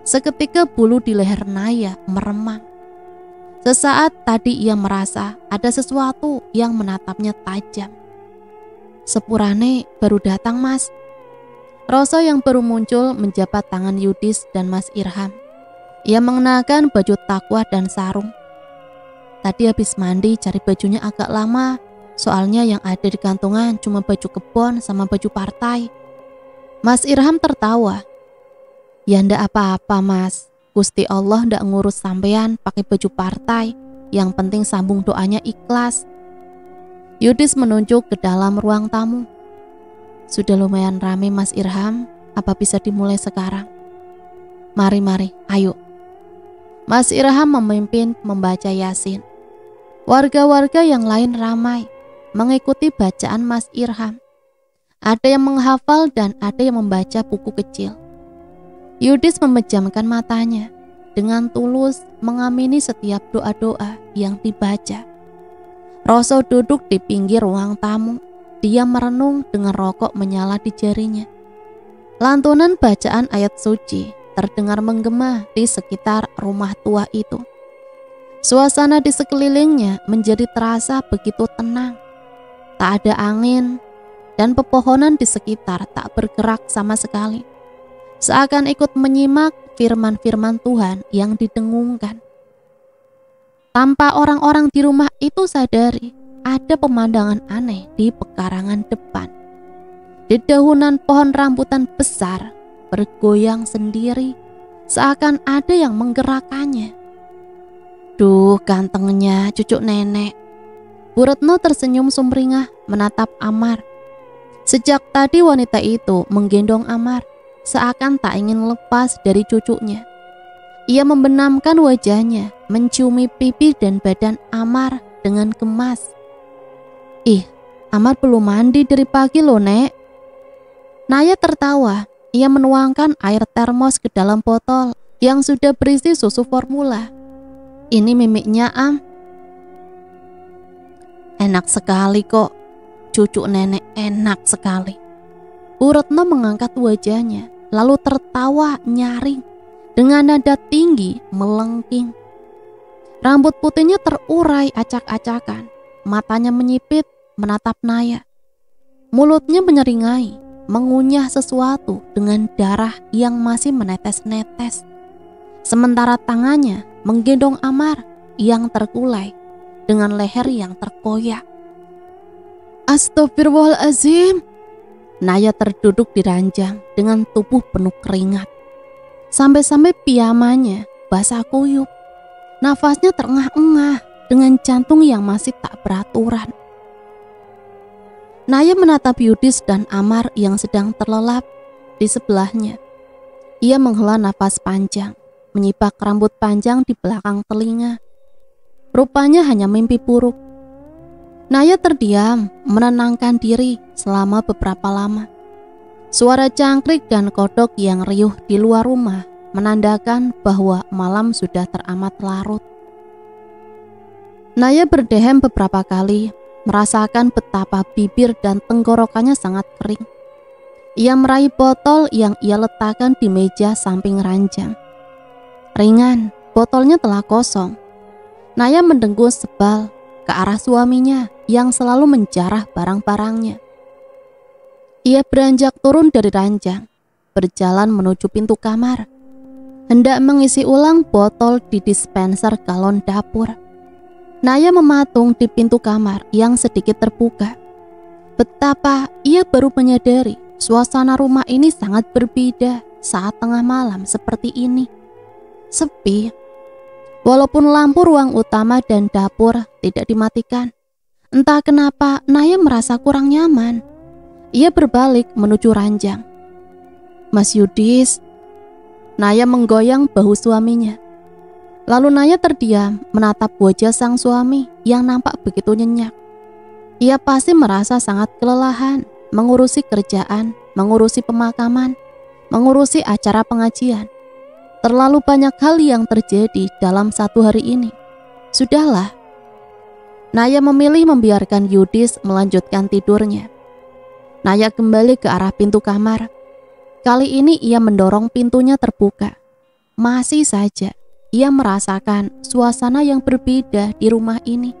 Seketika bulu di leher Naya meremang. Sesaat tadi ia merasa ada sesuatu yang menatapnya tajam. Sepurane baru datang, Mas. Roso yang baru muncul menjabat tangan Yudis dan Mas Irham. Ia mengenakan baju takwa dan sarung. Tadi habis mandi cari bajunya agak lama, soalnya yang ada di kantongan cuma baju kebon sama baju partai. Mas Irham tertawa. Ya ndak apa-apa, Mas. Gusti Allah ndak ngurus sampean pakai baju partai. Yang penting sambung doanya ikhlas. Yudis menunjuk ke dalam ruang tamu. Sudah lumayan rame, Mas Irham. Apa bisa dimulai sekarang? Mari, ayo. Mas Irham memimpin membaca Yasin. Warga-warga yang lain ramai mengikuti bacaan Mas Irham. Ada yang menghafal dan ada yang membaca buku kecil. Yudis memejamkan matanya, dengan tulus mengamini setiap doa-doa yang dibaca. Roso duduk di pinggir ruang tamu. Dia merenung dengan rokok menyala di jarinya. Lantunan bacaan ayat suci terdengar menggema di sekitar rumah tua itu. Suasana di sekelilingnya menjadi terasa begitu tenang. Tak ada angin dan pepohonan di sekitar tak bergerak sama sekali. Seakan ikut menyimak firman-firman Tuhan yang didengungkan. Tanpa orang-orang di rumah itu sadari, ada pemandangan aneh di pekarangan depan. Dedaunan pohon rambutan besar bergoyang sendiri, seakan ada yang menggerakkannya. Duh, gantengnya cucu nenek. Bu Retno tersenyum sumringah menatap Amar. Sejak tadi wanita itu menggendong Amar, seakan tak ingin lepas dari cucunya. Ia membenamkan wajahnya, menciumi pipi dan badan Amar dengan gemas. Ih, Amar belum mandi dari pagi loh, Nek. Naya tertawa. ia menuangkan air termos ke dalam botol yang sudah berisi susu formula. Ini mimiknya, Am. Enak sekali kok, cucu nenek enak sekali. Bu Retno mengangkat wajahnya, lalu tertawa nyaring dengan nada tinggi melengking. Rambut putihnya terurai acak-acakan, matanya menyipit menatap Naya. Mulutnya menyeringai, mengunyah sesuatu dengan darah yang masih menetes-netes. Sementara tangannya menggendong Amar yang terkulai dengan leher yang terkoyak. Astagfirullahaladzim. Naya terduduk di ranjang dengan tubuh penuh keringat. Sampai-sampai piyamanya basah kuyup. Nafasnya terengah-engah dengan jantung yang masih tak beraturan. Naya menatap Yudis dan Amar yang sedang terlelap di sebelahnya. Ia menghela nafas panjang, menyibak rambut panjang di belakang telinga. Rupanya hanya mimpi buruk. Naya terdiam, menenangkan diri selama beberapa lama. Suara cangkrik dan kodok yang riuh di luar rumah menandakan bahwa malam sudah teramat larut. Naya berdehem beberapa kali, merasakan betapa bibir dan tenggorokannya sangat kering. Ia meraih botol yang ia letakkan di meja samping ranjang. Ringan, botolnya telah kosong. Naya mendengus sebal ke arah suaminya yang selalu menjarah barang-barangnya. Ia beranjak turun dari ranjang, berjalan menuju pintu kamar, hendak mengisi ulang botol di dispenser galon dapur. Naya mematung di pintu kamar yang sedikit terbuka. Betapa ia baru menyadari suasana rumah ini sangat berbeda saat tengah malam seperti ini. Sepi. Walaupun lampu ruang utama dan dapur tidak dimatikan. Entah kenapa Naya merasa kurang nyaman. Ia berbalik menuju ranjang. Mas Yudis. Naya menggoyang bahu suaminya. Lalu Naya terdiam menatap wajah sang suami yang nampak begitu nyenyak. Ia pasti merasa sangat kelelahan mengurusi kerjaan, mengurusi pemakaman, mengurusi acara pengajian. Terlalu banyak hal yang terjadi dalam satu hari ini. Sudahlah. Naya memilih membiarkan Yudis melanjutkan tidurnya. Naya kembali ke arah pintu kamar. Kali ini ia mendorong pintunya terbuka. Masih saja ia merasakan suasana yang berbeda di rumah ini.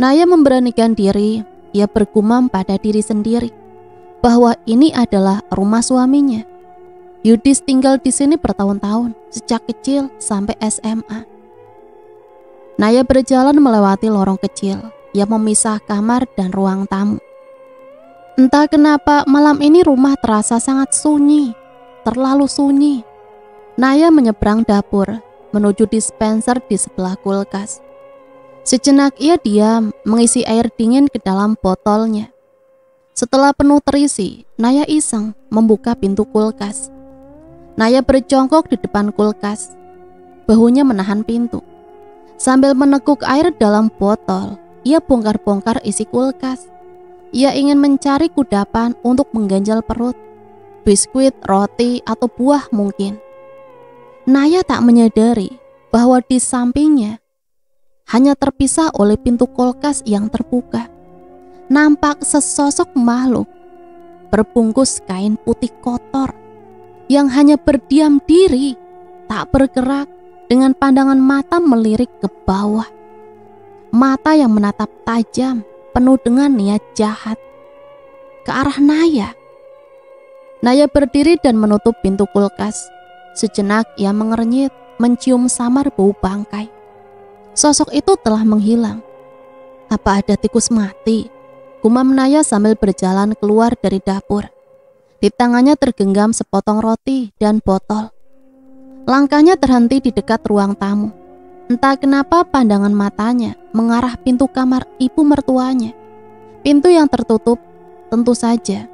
Naya memberanikan diri, ia bergumam pada diri sendiri bahwa ini adalah rumah suaminya. Yudis tinggal di sini bertahun-tahun, sejak kecil sampai SMA. Naya berjalan melewati lorong kecil yang memisah kamar dan ruang tamu. Entah kenapa malam ini rumah terasa sangat sunyi, terlalu sunyi. Naya menyeberang dapur, menuju dispenser di sebelah kulkas. Sejenak ia diam, mengisi air dingin ke dalam botolnya. Setelah penuh terisi, Naya iseng membuka pintu kulkas. Naya berjongkok di depan kulkas. Bahunya menahan pintu. Sambil meneguk air dalam botol, ia bongkar-bongkar isi kulkas. Ia ingin mencari kudapan untuk mengganjal perut. Biskuit, roti, atau buah mungkin. Naya tak menyadari bahwa di sampingnya hanya terpisah oleh pintu kulkas yang terbuka. Nampak sesosok makhluk berbungkus kain putih kotor yang hanya berdiam diri, tak bergerak, dengan pandangan mata melirik ke bawah. Mata yang menatap tajam, penuh dengan niat jahat ke arah Naya. Naya berdiri dan menutup pintu kulkas. Sejenak ia mengernyit, mencium samar bau bangkai. Sosok itu telah menghilang. Apa ada tikus mati? Gumam Naya sambil berjalan keluar dari dapur. Di tangannya tergenggam sepotong roti dan botol. Langkahnya terhenti di dekat ruang tamu. Entah kenapa pandangan matanya mengarah pintu kamar ibu mertuanya. Pintu yang tertutup, tentu saja.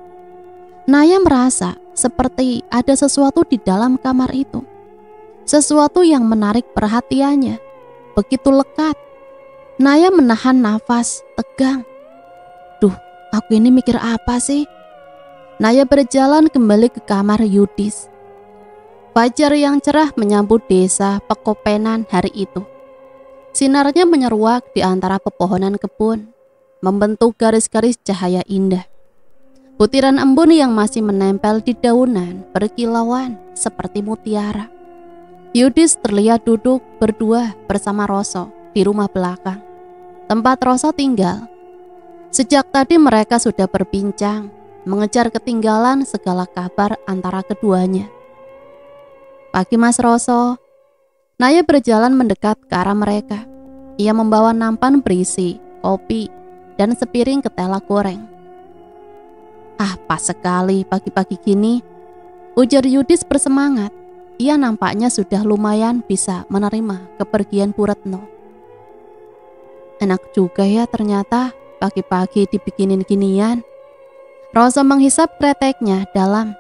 Naya merasa seperti ada sesuatu di dalam kamar itu. Sesuatu yang menarik perhatiannya. Begitu lekat. Naya menahan nafas, tegang. Duh, aku ini mikir apa sih? Naya berjalan kembali ke kamar Yudis. Fajar yang cerah menyambut desa Pekopenan hari itu. Sinarnya menyeruak di antara pepohonan kebun, membentuk garis-garis cahaya indah. Butiran embun yang masih menempel di daunan berkilauan seperti mutiara. Yudis terlihat duduk berdua bersama Roso di rumah belakang, tempat Roso tinggal. Sejak tadi mereka sudah berbincang, mengejar ketinggalan segala kabar antara keduanya. Pagi Mas Roso. Naya berjalan mendekat ke arah mereka. Ia membawa nampan berisi kopi dan sepiring ketela goreng. Ah, pas sekali pagi-pagi gini, ujar Yudis bersemangat. Ia nampaknya sudah lumayan bisa menerima kepergian Bu Retno. Enak juga ya ternyata pagi-pagi dibikinin ginian. Roso menghisap kreteknya dalam.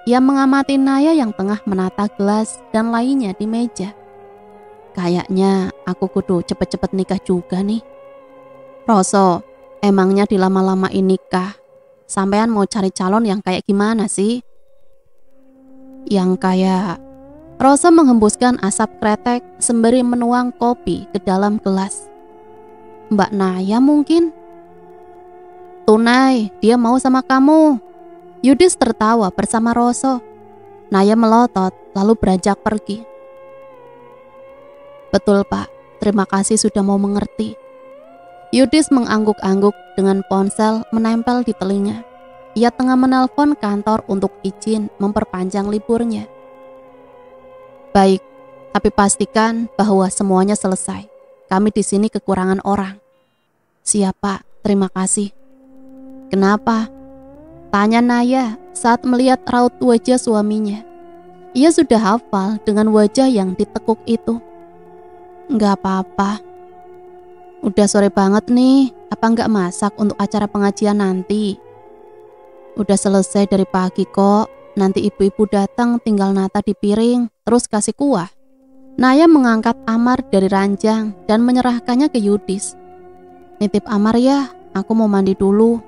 Ia mengamati Naya yang tengah menata gelas dan lainnya di meja. Kayaknya aku kudu cepet-cepet nikah juga nih. Roso, emangnya dilama-lamain nikah? Sampean mau cari calon yang kayak gimana sih? Yang kayak... Roso menghembuskan asap kretek sembari menuang kopi ke dalam gelas. Mbak Naya mungkin? Tunai, dia mau sama kamu. Yudis tertawa bersama Roso. Naya melotot lalu beranjak pergi. Betul Pak, terima kasih sudah mau mengerti. Yudis mengangguk-angguk dengan ponsel menempel di telinga. Ia tengah menelpon kantor untuk izin memperpanjang liburnya. Baik, tapi pastikan bahwa semuanya selesai. Kami di sini kekurangan orang. Siap Pak, terima kasih. Kenapa? Tanya Naya saat melihat raut wajah suaminya. Ia sudah hafal dengan wajah yang ditekuk itu. Enggak apa-apa. Udah sore banget nih, apa enggak masak untuk acara pengajian nanti? Udah selesai dari pagi kok, nanti ibu-ibu datang tinggal nata di piring, terus kasih kuah. Naya mengangkat Amar dari ranjang dan menyerahkannya ke Yudis. Nitip Amar ya, aku mau mandi dulu.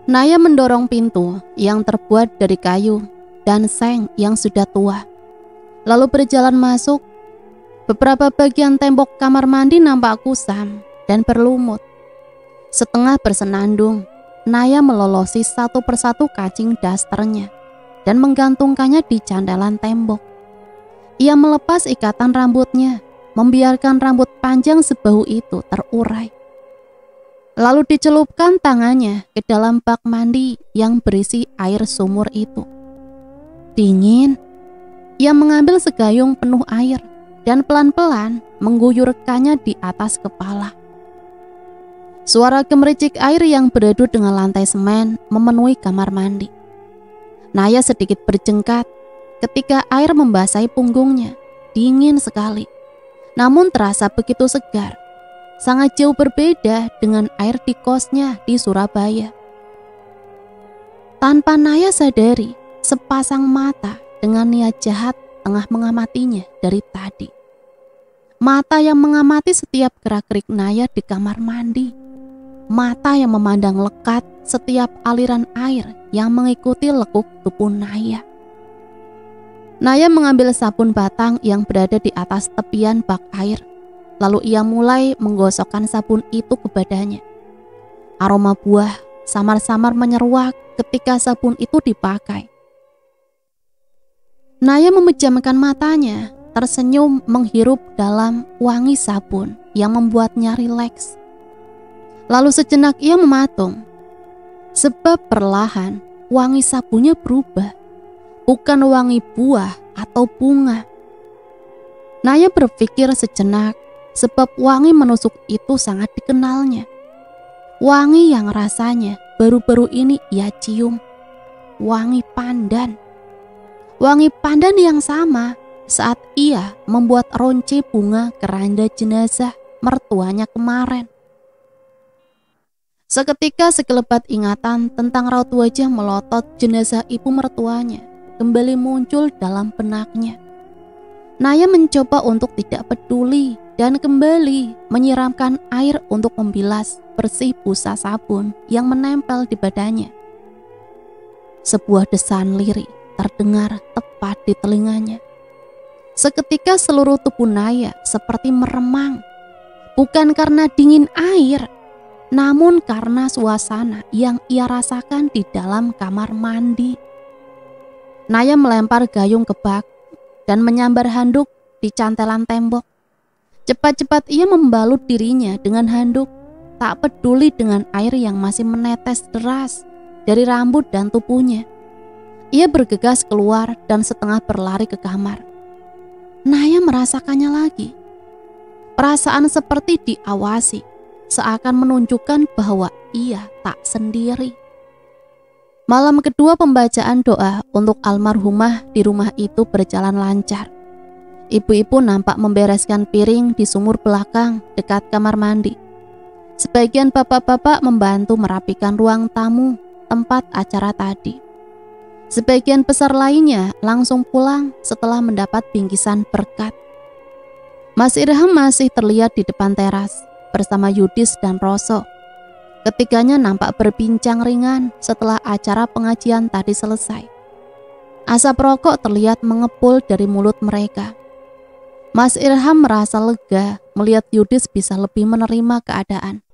Naya mendorong pintu yang terbuat dari kayu dan seng yang sudah tua. Lalu berjalan masuk. Beberapa bagian tembok kamar mandi nampak kusam dan berlumut. Setengah bersenandung, Naya melolosi satu persatu kancing dasternya dan menggantungkannya di candelan tembok. Ia melepas ikatan rambutnya, membiarkan rambut panjang sebahu itu terurai. Lalu dicelupkan tangannya ke dalam bak mandi yang berisi air sumur itu. Dingin. Ia mengambil segayung penuh air dan pelan-pelan mengguyurkannya di atas kepala. Suara gemericik air yang beradu dengan lantai semen memenuhi kamar mandi. Naya sedikit berjengkat ketika air membasahi punggungnya. Dingin sekali, namun terasa begitu segar. Sangat jauh berbeda dengan air di kosnya di Surabaya. Tanpa Naya sadari, sepasang mata dengan niat jahat tengah mengamatinya dari tadi. Mata yang mengamati setiap gerak-gerik Naya di kamar mandi. Mata yang memandang lekat setiap aliran air yang mengikuti lekuk tubuh Naya. Naya mengambil sabun batang yang berada di atas tepian bak air. Lalu ia mulai menggosokkan sabun itu ke badannya. Aroma buah samar-samar menyeruak ketika sabun itu dipakai. Naya memejamkan matanya, tersenyum menghirup dalam wangi sabun yang membuatnya rileks. Lalu sejenak ia mematung. Sebab perlahan wangi sabunnya berubah. Bukan wangi buah atau bunga. Naya berpikir sejenak. Sebab wangi menusuk itu sangat dikenalnya. Wangi yang rasanya baru-baru ini ia cium. Wangi pandan. Wangi pandan yang sama saat ia membuat ronce bunga keranda jenazah mertuanya kemarin. Seketika sekelebat ingatan tentang raut wajah melotot jenazah ibu mertuanya kembali muncul dalam benaknya. Naya mencoba untuk tidak peduli dan kembali menyiramkan air untuk membilas bersih busa sabun yang menempel di badannya. sebuah desahan lirih terdengar tepat di telinganya. Seketika seluruh tubuh Naya seperti meremang, bukan karena dingin air, namun karena suasana yang ia rasakan di dalam kamar mandi. Naya melempar gayung ke bak dan menyambar handuk di cantelan tembok. Cepat-cepat ia membalut dirinya dengan handuk, tak peduli dengan air yang masih menetes deras dari rambut dan tubuhnya. Ia bergegas keluar dan setengah berlari ke kamar. Naya merasakannya lagi. Perasaan seperti diawasi, seakan menunjukkan bahwa ia tak sendiri. Malam kedua pembacaan doa untuk almarhumah di rumah itu berjalan lancar. Ibu-ibu nampak membereskan piring di sumur belakang dekat kamar mandi. Sebagian bapak-bapak membantu merapikan ruang tamu tempat acara tadi. Sebagian besar lainnya langsung pulang setelah mendapat bingkisan berkat. Mas Irham masih terlihat di depan teras bersama Yudis dan Roso. Ketiganya nampak berbincang ringan setelah acara pengajian tadi selesai. Asap rokok terlihat mengepul dari mulut mereka. Mas Irham merasa lega melihat Yudis bisa lebih menerima keadaan.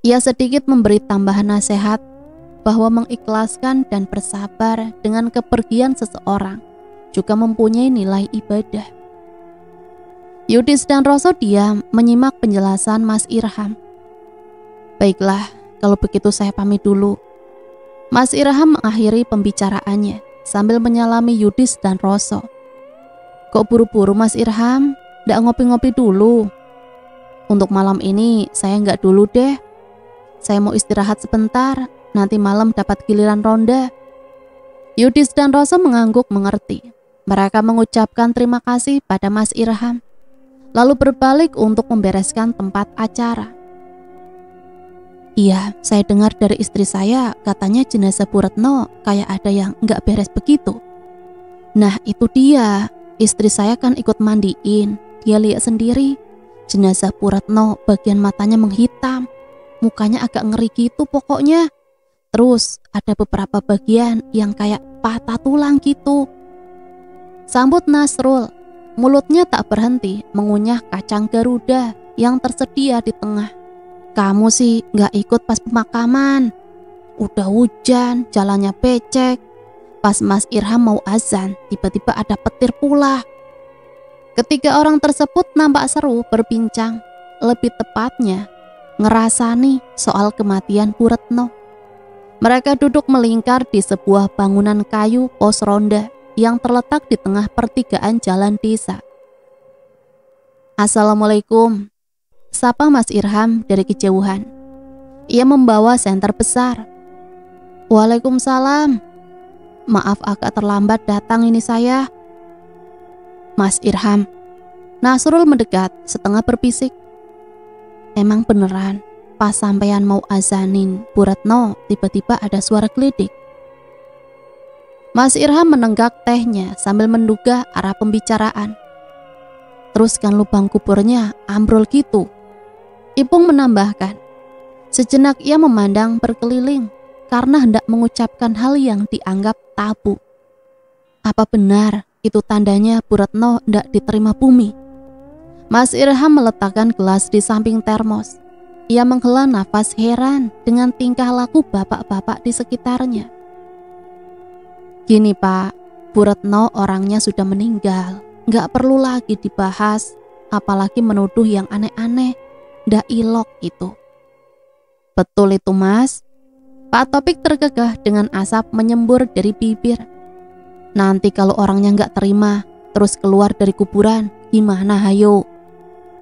Ia sedikit memberi tambahan nasihat bahwa mengikhlaskan dan bersabar dengan kepergian seseorang juga mempunyai nilai ibadah. Yudis dan Roso diam menyimak penjelasan Mas Irham. Baiklah, kalau begitu saya pamit dulu. Mas Irham mengakhiri pembicaraannya sambil menyalami Yudis dan Roso. Kok buru-buru Mas Irham? Nggak ngopi-ngopi dulu? Untuk malam ini saya nggak dulu deh. Saya mau istirahat sebentar, nanti malam dapat giliran ronda. Yudis dan Roso mengangguk mengerti. Mereka mengucapkan terima kasih pada Mas Irham, lalu berbalik untuk membereskan tempat acara. Iya, saya dengar dari istri saya, katanya jenazah Bu Retno kayak ada yang nggak beres begitu. Nah itu dia, istri saya kan ikut mandiin. Dia lihat sendiri, jenazah Bu Retno bagian matanya menghitam, mukanya agak ngeri gitu pokoknya. Terus ada beberapa bagian yang kayak patah tulang gitu. Sambut Nasrul, mulutnya tak berhenti mengunyah kacang Garuda yang tersedia di tengah. Kamu sih gak ikut pas pemakaman. Udah hujan, jalannya becek. Pas Mas Irham mau azan, tiba-tiba ada petir pula. Ketiga orang tersebut nampak seru berbincang, lebih tepatnya ngerasani soal kematian Bu Retno. Mereka duduk melingkar di sebuah bangunan kayu pos ronda yang terletak di tengah pertigaan jalan desa. Assalamualaikum, sapa Mas Irham dari kejauhan. Ia membawa senter besar. Waalaikumsalam. Maaf agak terlambat datang ini saya. Mas Irham. Nasrul mendekat setengah berbisik. Emang beneran pas sampean mau azanin Bu Retno tiba-tiba ada suara geledik? Mas Irham menenggak tehnya sambil menduga arah pembicaraan. Terus kan lubang kuburnya ambrol gitu. Ipung menambahkan. Sejenak ia memandang berkeliling karena hendak mengucapkan hal yang dianggap tabu. Apa benar itu tandanya Bu Retno hendak diterima bumi? Mas Irham meletakkan gelas di samping termos. Ia menghela nafas heran dengan tingkah laku bapak-bapak di sekitarnya. Gini Pak, Bu Retno orangnya sudah meninggal. Nggak perlu lagi dibahas, apalagi menuduh yang aneh-aneh. Nggak ilok itu. Betul itu Mas. Pak Topik tergegah dengan asap menyembur dari bibir. Nanti kalau orangnya nggak terima, terus keluar dari kuburan, gimana hayo?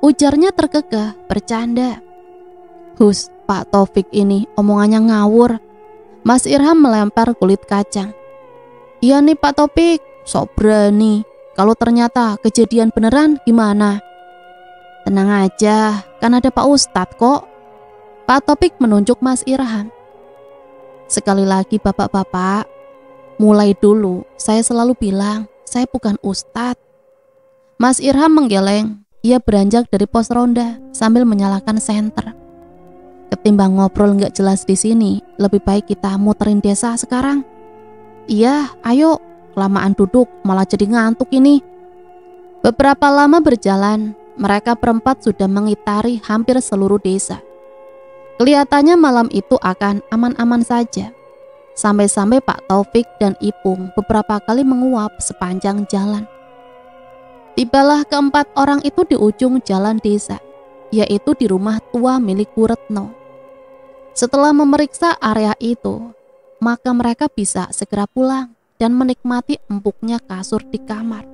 Ujarnya tergegah, bercanda. Hus, Pak Taufik ini omongannya ngawur. Mas Irham melempar kulit kacang. Iya nih Pak Taufik, sok berani. Kalau ternyata kejadian beneran gimana? Tenang aja, kan ada Pak Ustadz kok. Pak Taufik menunjuk Mas Irham. Sekali lagi bapak-bapak, mulai dulu saya selalu bilang saya bukan Ustadz. Mas Irham menggeleng. Ia beranjak dari pos ronda sambil menyalakan senter. Ketimbang ngobrol nggak jelas di sini, lebih baik kita muterin desa sekarang. Iya, ayo, kelamaan duduk malah jadi ngantuk ini. Beberapa lama berjalan, mereka berempat sudah mengitari hampir seluruh desa. Kelihatannya malam itu akan aman-aman saja. Sampai-sampai Pak Taufik dan Ipung beberapa kali menguap sepanjang jalan. Tibalah keempat orang itu di ujung jalan desa, yaitu di rumah tua milik Bu Retno. Setelah memeriksa area itu, maka mereka bisa segera pulang dan menikmati empuknya kasur di kamar.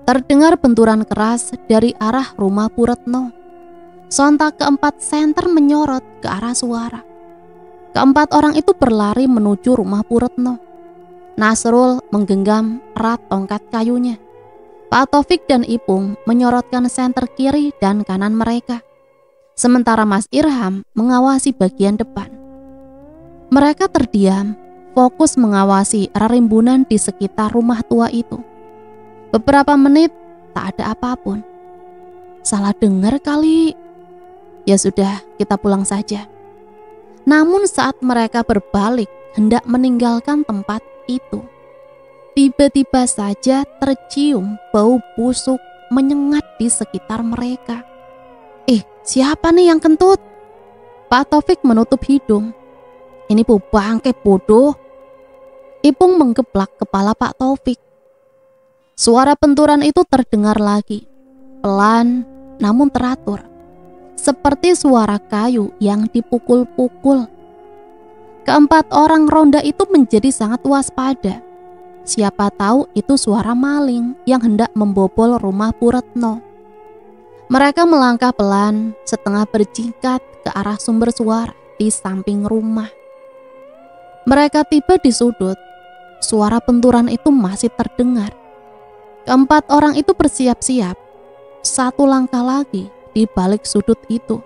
Terdengar benturan keras dari arah rumah Bu Retno. Sontak keempat senter menyorot ke arah suara. Keempat orang itu berlari menuju rumah Bu Retno. Nasrul menggenggam erat tongkat kayunya. Pak Taufik dan Ipung menyorotkan senter kiri dan kanan mereka. Sementara Mas Irham mengawasi bagian depan. Mereka terdiam, fokus mengawasi rimbunan di sekitar rumah tua itu. Beberapa menit tak ada apapun. Salah dengar kali. Ya sudah, kita pulang saja. Namun saat mereka berbalik hendak meninggalkan tempat itu, tiba-tiba saja tercium bau busuk menyengat di sekitar mereka. Siapa nih yang kentut? Pak Taufik menutup hidung. Ini Bu bangke bodoh. Ipung menggeplak kepala Pak Taufik. Suara benturan itu terdengar lagi, pelan namun teratur, seperti suara kayu yang dipukul-pukul. Keempat orang ronda itu menjadi sangat waspada. Siapa tahu itu suara maling yang hendak membobol rumah Bu Retno. Mereka melangkah pelan, setengah berjingkat ke arah sumber suara di samping rumah. Mereka tiba di sudut. Suara benturan itu masih terdengar. Keempat orang itu bersiap-siap. Satu langkah lagi di balik sudut itu,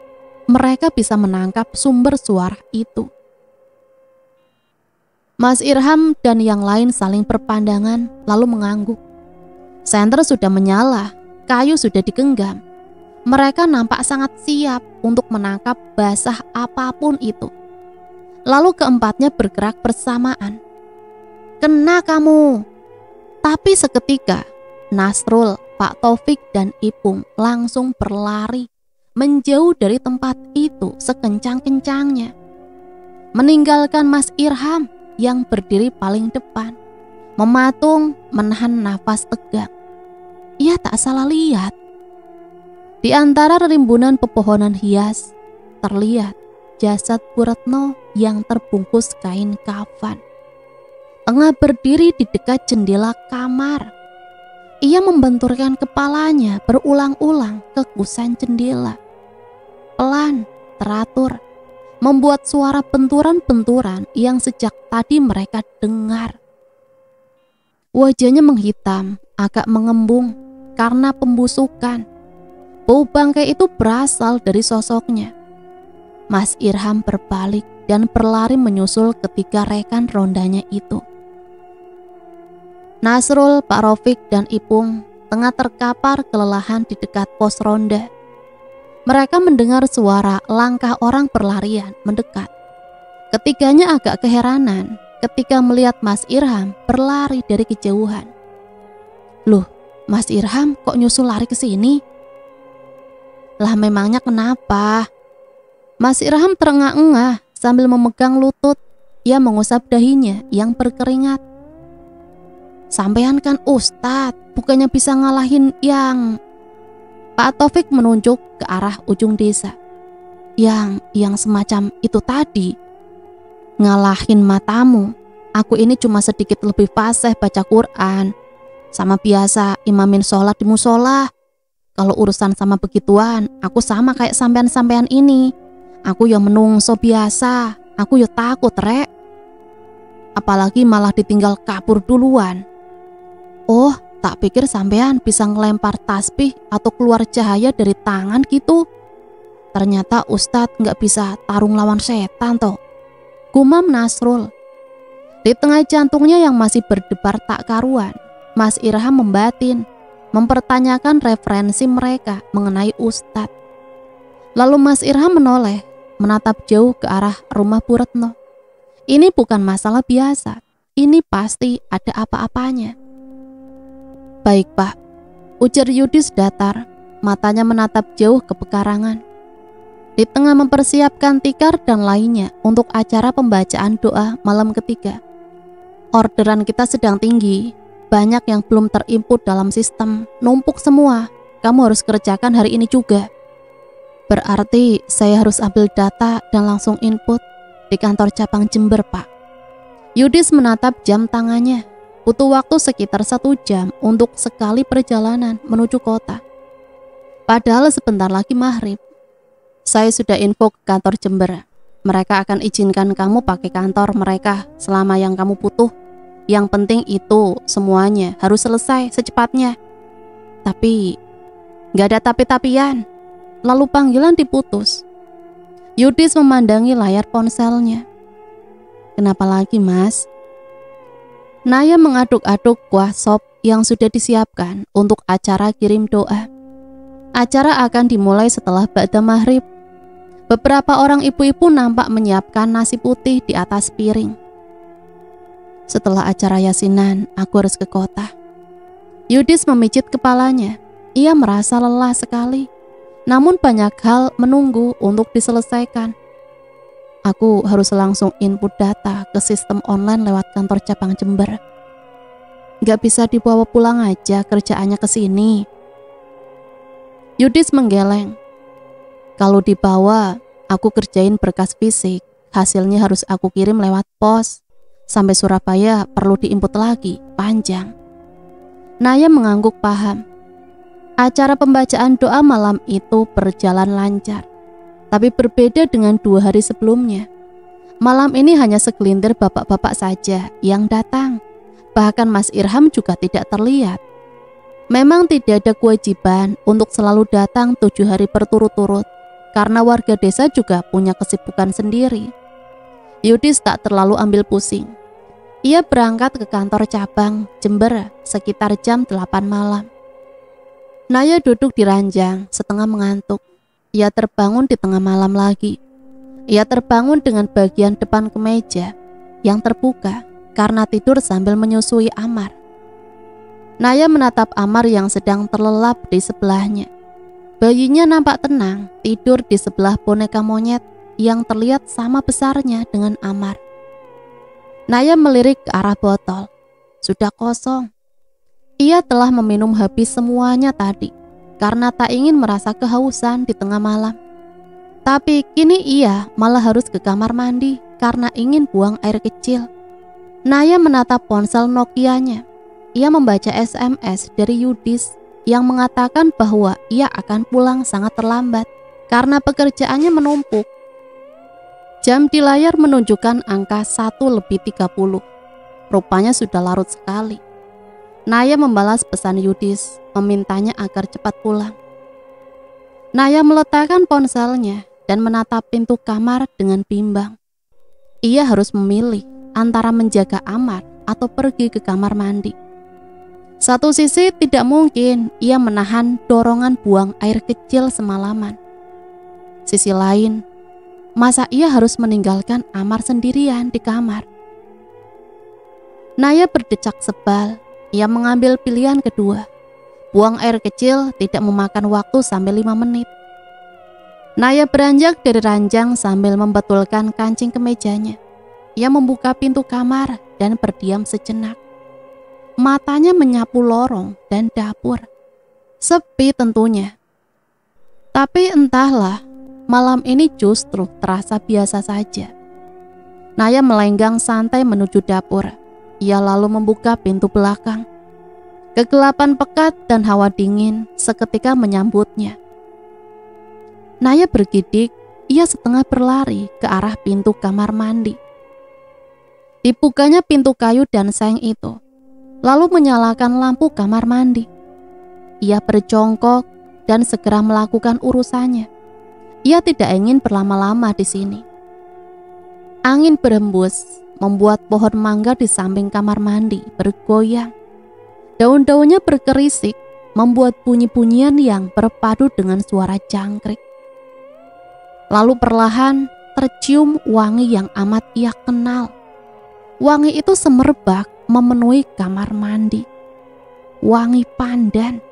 mereka bisa menangkap sumber suara itu. Mas Irham dan yang lain saling berpandangan lalu mengangguk. Senter sudah menyala, kayu sudah digenggam. Mereka nampak sangat siap untuk menangkap basah apapun itu. Lalu keempatnya bergerak bersamaan. Kena kamu! Tapi seketika Nasrul, Pak Taufik dan Ipung langsung berlari menjauh dari tempat itu sekencang-kencangnya, meninggalkan Mas Irham yang berdiri paling depan, mematung menahan nafas tegang. Ia tak salah lihat. Di antara rimbunan pepohonan hias terlihat jasad Bu Retno yang terbungkus kain kafan, tengah berdiri di dekat jendela kamar. Ia membenturkan kepalanya berulang-ulang ke kusen jendela. Pelan, teratur, membuat suara benturan-benturan yang sejak tadi mereka dengar. Wajahnya menghitam, agak mengembung karena pembusukan. Bau bangkai itu berasal dari sosoknya. Mas Irham berbalik dan berlari menyusul ketiga rekan rondanya itu. Nasrul, Pak Rafiq, dan Ipung tengah terkapar kelelahan di dekat pos ronda. Mereka mendengar suara langkah orang berlarian mendekat. Ketiganya agak keheranan ketika melihat Mas Irham berlari dari kejauhan. Loh, Mas Irham kok nyusul lari ke sini? Lah memangnya kenapa? Mas Irham terengah-engah sambil memegang lutut. Ia mengusap dahinya yang berkeringat. Sampean kan ustadz, bukannya bisa ngalahin yang... Pak Taufik menunjuk ke arah ujung desa. Yang semacam itu tadi. Ngalahin matamu, aku ini cuma sedikit lebih fasih baca Quran. Sama biasa imamin sholat di musola. Kalau urusan sama begituan, aku sama kayak sampean-sampean ini. Aku yang menungso biasa, aku ya takut rek. Apalagi malah ditinggal kabur duluan. Oh, tak pikir sampean bisa ngelempar tasbih atau keluar cahaya dari tangan gitu. Ternyata Ustadz nggak bisa tarung lawan setan toh. Gumam Nasrul. Di tengah jantungnya yang masih berdebar tak karuan, Mas Irham membatin, mempertanyakan referensi mereka mengenai Ustadz. Lalu Mas Irham menoleh, menatap jauh ke arah rumah Bu Retno. Ini bukan masalah biasa. ini pasti ada apa-apanya. Baik Pak, ujar Yudis datar, matanya menatap jauh ke pekarangan. Di tengah mempersiapkan tikar dan lainnya untuk acara pembacaan doa malam ketiga. Orderan kita sedang tinggi, banyak yang belum terinput dalam sistem, numpuk semua. Kamu harus kerjakan hari ini juga. Berarti saya harus ambil data dan langsung input di kantor cabang Jember, Pak. Yudis menatap jam tangannya. Butuh waktu sekitar 1 jam untuk sekali perjalanan menuju kota. Padahal sebentar lagi maghrib. Saya sudah info ke kantor Jember. Mereka akan izinkan kamu pakai kantor mereka selama yang kamu butuh. Yang penting itu semuanya harus selesai secepatnya. Tapi gak ada tapi-tapian. Lalu panggilan diputus. Yudis memandangi layar ponselnya. Kenapa lagi, Mas? Naya mengaduk-aduk kuah sop yang sudah disiapkan untuk acara kirim doa. Acara akan dimulai setelah ba'da maghrib. Beberapa orang ibu-ibu nampak menyiapkan nasi putih di atas piring. Setelah acara yasinan, aku harus ke kota. Yudis memijit kepalanya. Ia merasa lelah sekali. Namun banyak hal menunggu untuk diselesaikan. Aku harus langsung input data ke sistem online lewat kantor cabang Jember. Gak bisa dibawa pulang aja kerjaannya ke sini. Yudis menggeleng. Kalau dibawa, aku kerjain berkas fisik. Hasilnya harus aku kirim lewat pos. Sampai Surabaya perlu diinput lagi, panjang. Naya mengangguk paham. Acara pembacaan doa malam itu berjalan lancar. Tapi berbeda dengan 2 hari sebelumnya. Malam ini hanya segelintir bapak-bapak saja yang datang. Bahkan Mas Irham juga tidak terlihat. Memang tidak ada kewajiban untuk selalu datang 7 hari berturut-turut, karena warga desa juga punya kesibukan sendiri. Yudis tak terlalu ambil pusing. Ia berangkat ke kantor cabang Jember sekitar jam 8 malam. Naya duduk di ranjang, setengah mengantuk. Ia terbangun di tengah malam lagi. Ia terbangun dengan bagian depan kemeja yang terbuka karena tidur sambil menyusui Amar. Naya menatap Amar yang sedang terlelap di sebelahnya. Bayinya nampak tenang, tidur di sebelah boneka monyet yang terlihat sama besarnya dengan Amar. Naya melirik ke arah botol. Sudah kosong. Ia telah meminum habis semuanya tadi karena tak ingin merasa kehausan di tengah malam. Tapi kini ia malah harus ke kamar mandi karena ingin buang air kecil. Naya menatap ponsel Nokia-nya. Ia membaca SMS dari Yudis yang mengatakan bahwa ia akan pulang sangat terlambat karena pekerjaannya menumpuk. Jam di layar menunjukkan angka 1:30. Rupanya sudah larut sekali. Naya membalas pesan Yudis, memintanya agar cepat pulang. Naya meletakkan ponselnya dan menatap pintu kamar dengan bimbang. Ia harus memilih antara menjaga Amar atau pergi ke kamar mandi. Satu sisi tidak mungkin ia menahan dorongan buang air kecil semalaman. Sisi lain, masa ia harus meninggalkan Amar sendirian di kamar? Naya berdecak sebal. Ia mengambil pilihan kedua. Buang air kecil tidak memakan waktu sampai 5 menit. Naya beranjak dari ranjang sambil membetulkan kancing kemejanya. Ia membuka pintu kamar dan berdiam sejenak. Matanya menyapu lorong dan dapur. Sepi tentunya. Tapi entahlah, malam ini justru terasa biasa saja. Naya melenggang santai menuju dapur. Ia lalu membuka pintu belakang. Kegelapan pekat dan hawa dingin seketika menyambutnya. Naya bergidik, ia setengah berlari ke arah pintu kamar mandi. Dibukanya pintu kayu dan seng itu, lalu menyalakan lampu kamar mandi. Ia berjongkok dan segera melakukan urusannya. Ia tidak ingin berlama-lama di sini. Angin berembus, membuat pohon mangga di samping kamar mandi bergoyang. Daun-daunnya berkerisik, membuat bunyi-bunyian yang berpadu dengan suara jangkrik. Lalu perlahan tercium wangi yang amat ia kenal. Wangi itu semerbak memenuhi kamar mandi. Wangi pandan.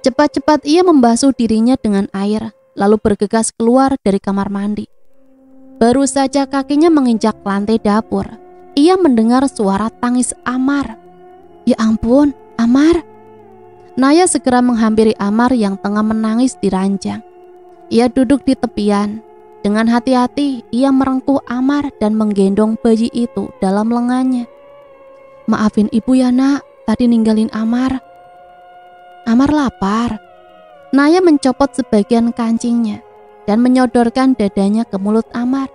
Cepat-cepat ia membasuh dirinya dengan air, lalu bergegas keluar dari kamar mandi. Baru saja kakinya menginjak lantai dapur, ia mendengar suara tangis Amar. Ya ampun, Amar. Naya segera menghampiri Amar yang tengah menangis di ranjang. Ia duduk di tepian. Dengan hati-hati, ia merengkuh Amar dan menggendong bayi itu dalam lengannya. Maafin ibu ya nak, tadi ninggalin Amar. Amar lapar. Naya mencopot sebagian kancingnya dan menyodorkan dadanya ke mulut Amar.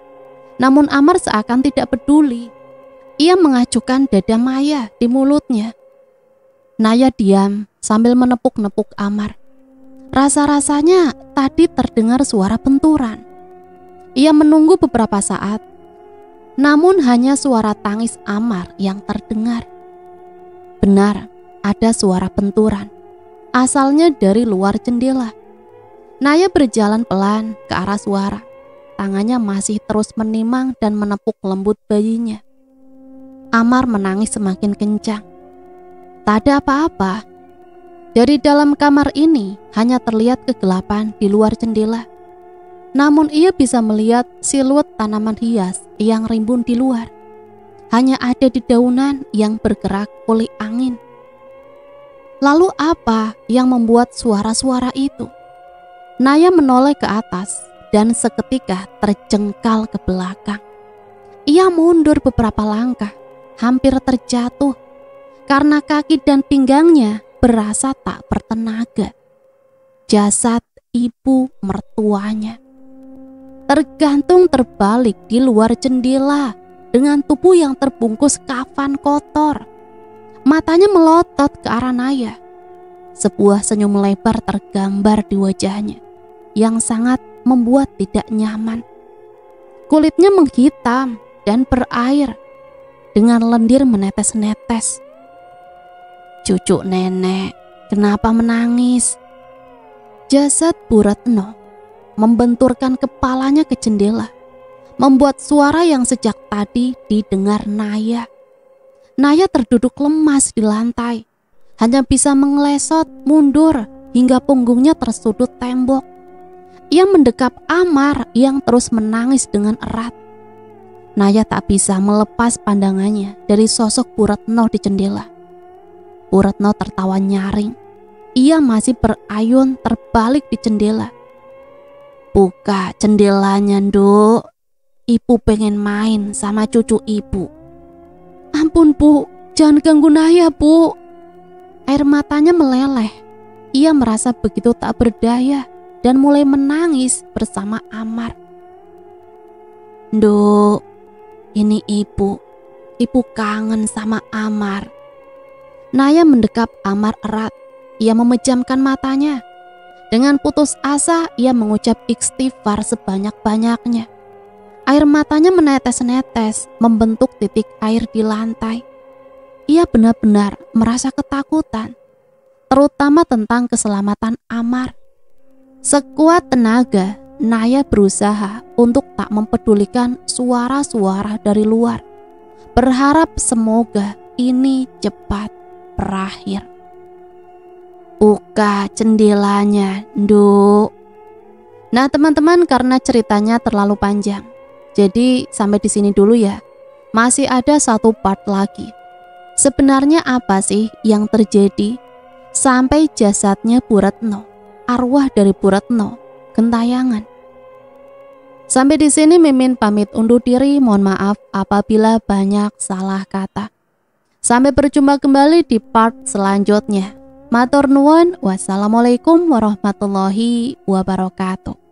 Namun Amar seakan tidak peduli. Ia mengacukan dada Maya di mulutnya. Naya diam sambil menepuk-nepuk Amar. Rasa-rasanya tadi terdengar suara benturan. Ia menunggu beberapa saat, namun hanya suara tangis Amar yang terdengar. Benar, ada suara benturan. Asalnya dari luar jendela. Naya berjalan pelan ke arah suara. Tangannya masih terus menimang dan menepuk lembut bayinya. Amar menangis semakin kencang. Tak ada apa-apa. Dari dalam kamar ini hanya terlihat kegelapan di luar jendela. Namun ia bisa melihat siluet tanaman hias yang rimbun di luar. Hanya ada di daunan yang bergerak oleh angin. Lalu apa yang membuat suara-suara itu? Naya menoleh ke atas dan seketika terjengkal ke belakang. Ia mundur beberapa langkah, hampir terjatuh karena kaki dan pinggangnya berasa tak bertenaga. Jasad ibu mertuanya tergantung terbalik di luar jendela dengan tubuh yang terbungkus kafan kotor. Matanya melotot ke arah Naya. Sebuah senyum lebar tergambar di wajahnya yang sangat membuat tidak nyaman. Kulitnya menghitam dan berair dengan lendir menetes-netes. Cucu nenek, kenapa menangis? Jasad Bu Retno membenturkan kepalanya ke jendela, membuat suara yang sejak tadi didengar Naya. Naya terduduk lemas di lantai, hanya bisa mengelesot mundur hingga punggungnya tersudut tembok. Ia mendekap Amar yang terus menangis dengan erat. Naya tak bisa melepas pandangannya dari sosok Bu Retno di jendela. Bu Retno tertawa nyaring. Ia masih berayun terbalik di jendela. Buka jendelanya, Nduk. Ibu pengen main sama cucu ibu. Ampun, Bu. Jangan ganggu Naya, Bu. Air matanya meleleh. Ia merasa begitu tak berdaya dan mulai menangis bersama Amar. Nduk, ini ibu. Ibu kangen sama Amar. Naya mendekap Amar erat. Ia memejamkan matanya. Dengan putus asa, ia mengucap istighfar sebanyak-banyaknya. Air matanya menetes-netes, membentuk titik air di lantai. Ia benar-benar merasa ketakutan, terutama tentang keselamatan Amar. Sekuat tenaga, Naya berusaha untuk tak mempedulikan suara-suara dari luar, berharap semoga ini cepat berakhir. Buka jendelanya, Nduk. Nah teman-teman, karena ceritanya terlalu panjang, jadi sampai di sini dulu ya. Masih ada satu part lagi. Sebenarnya apa sih yang terjadi sampai jasadnya Bu Retno, arwah dari Bu Retno, gentayangan? Sampai di sini Mimin pamit undur diri. Mohon maaf apabila banyak salah kata. Sampai berjumpa kembali di part selanjutnya. Matur nuwun, wassalamualaikum warahmatullahi wabarakatuh.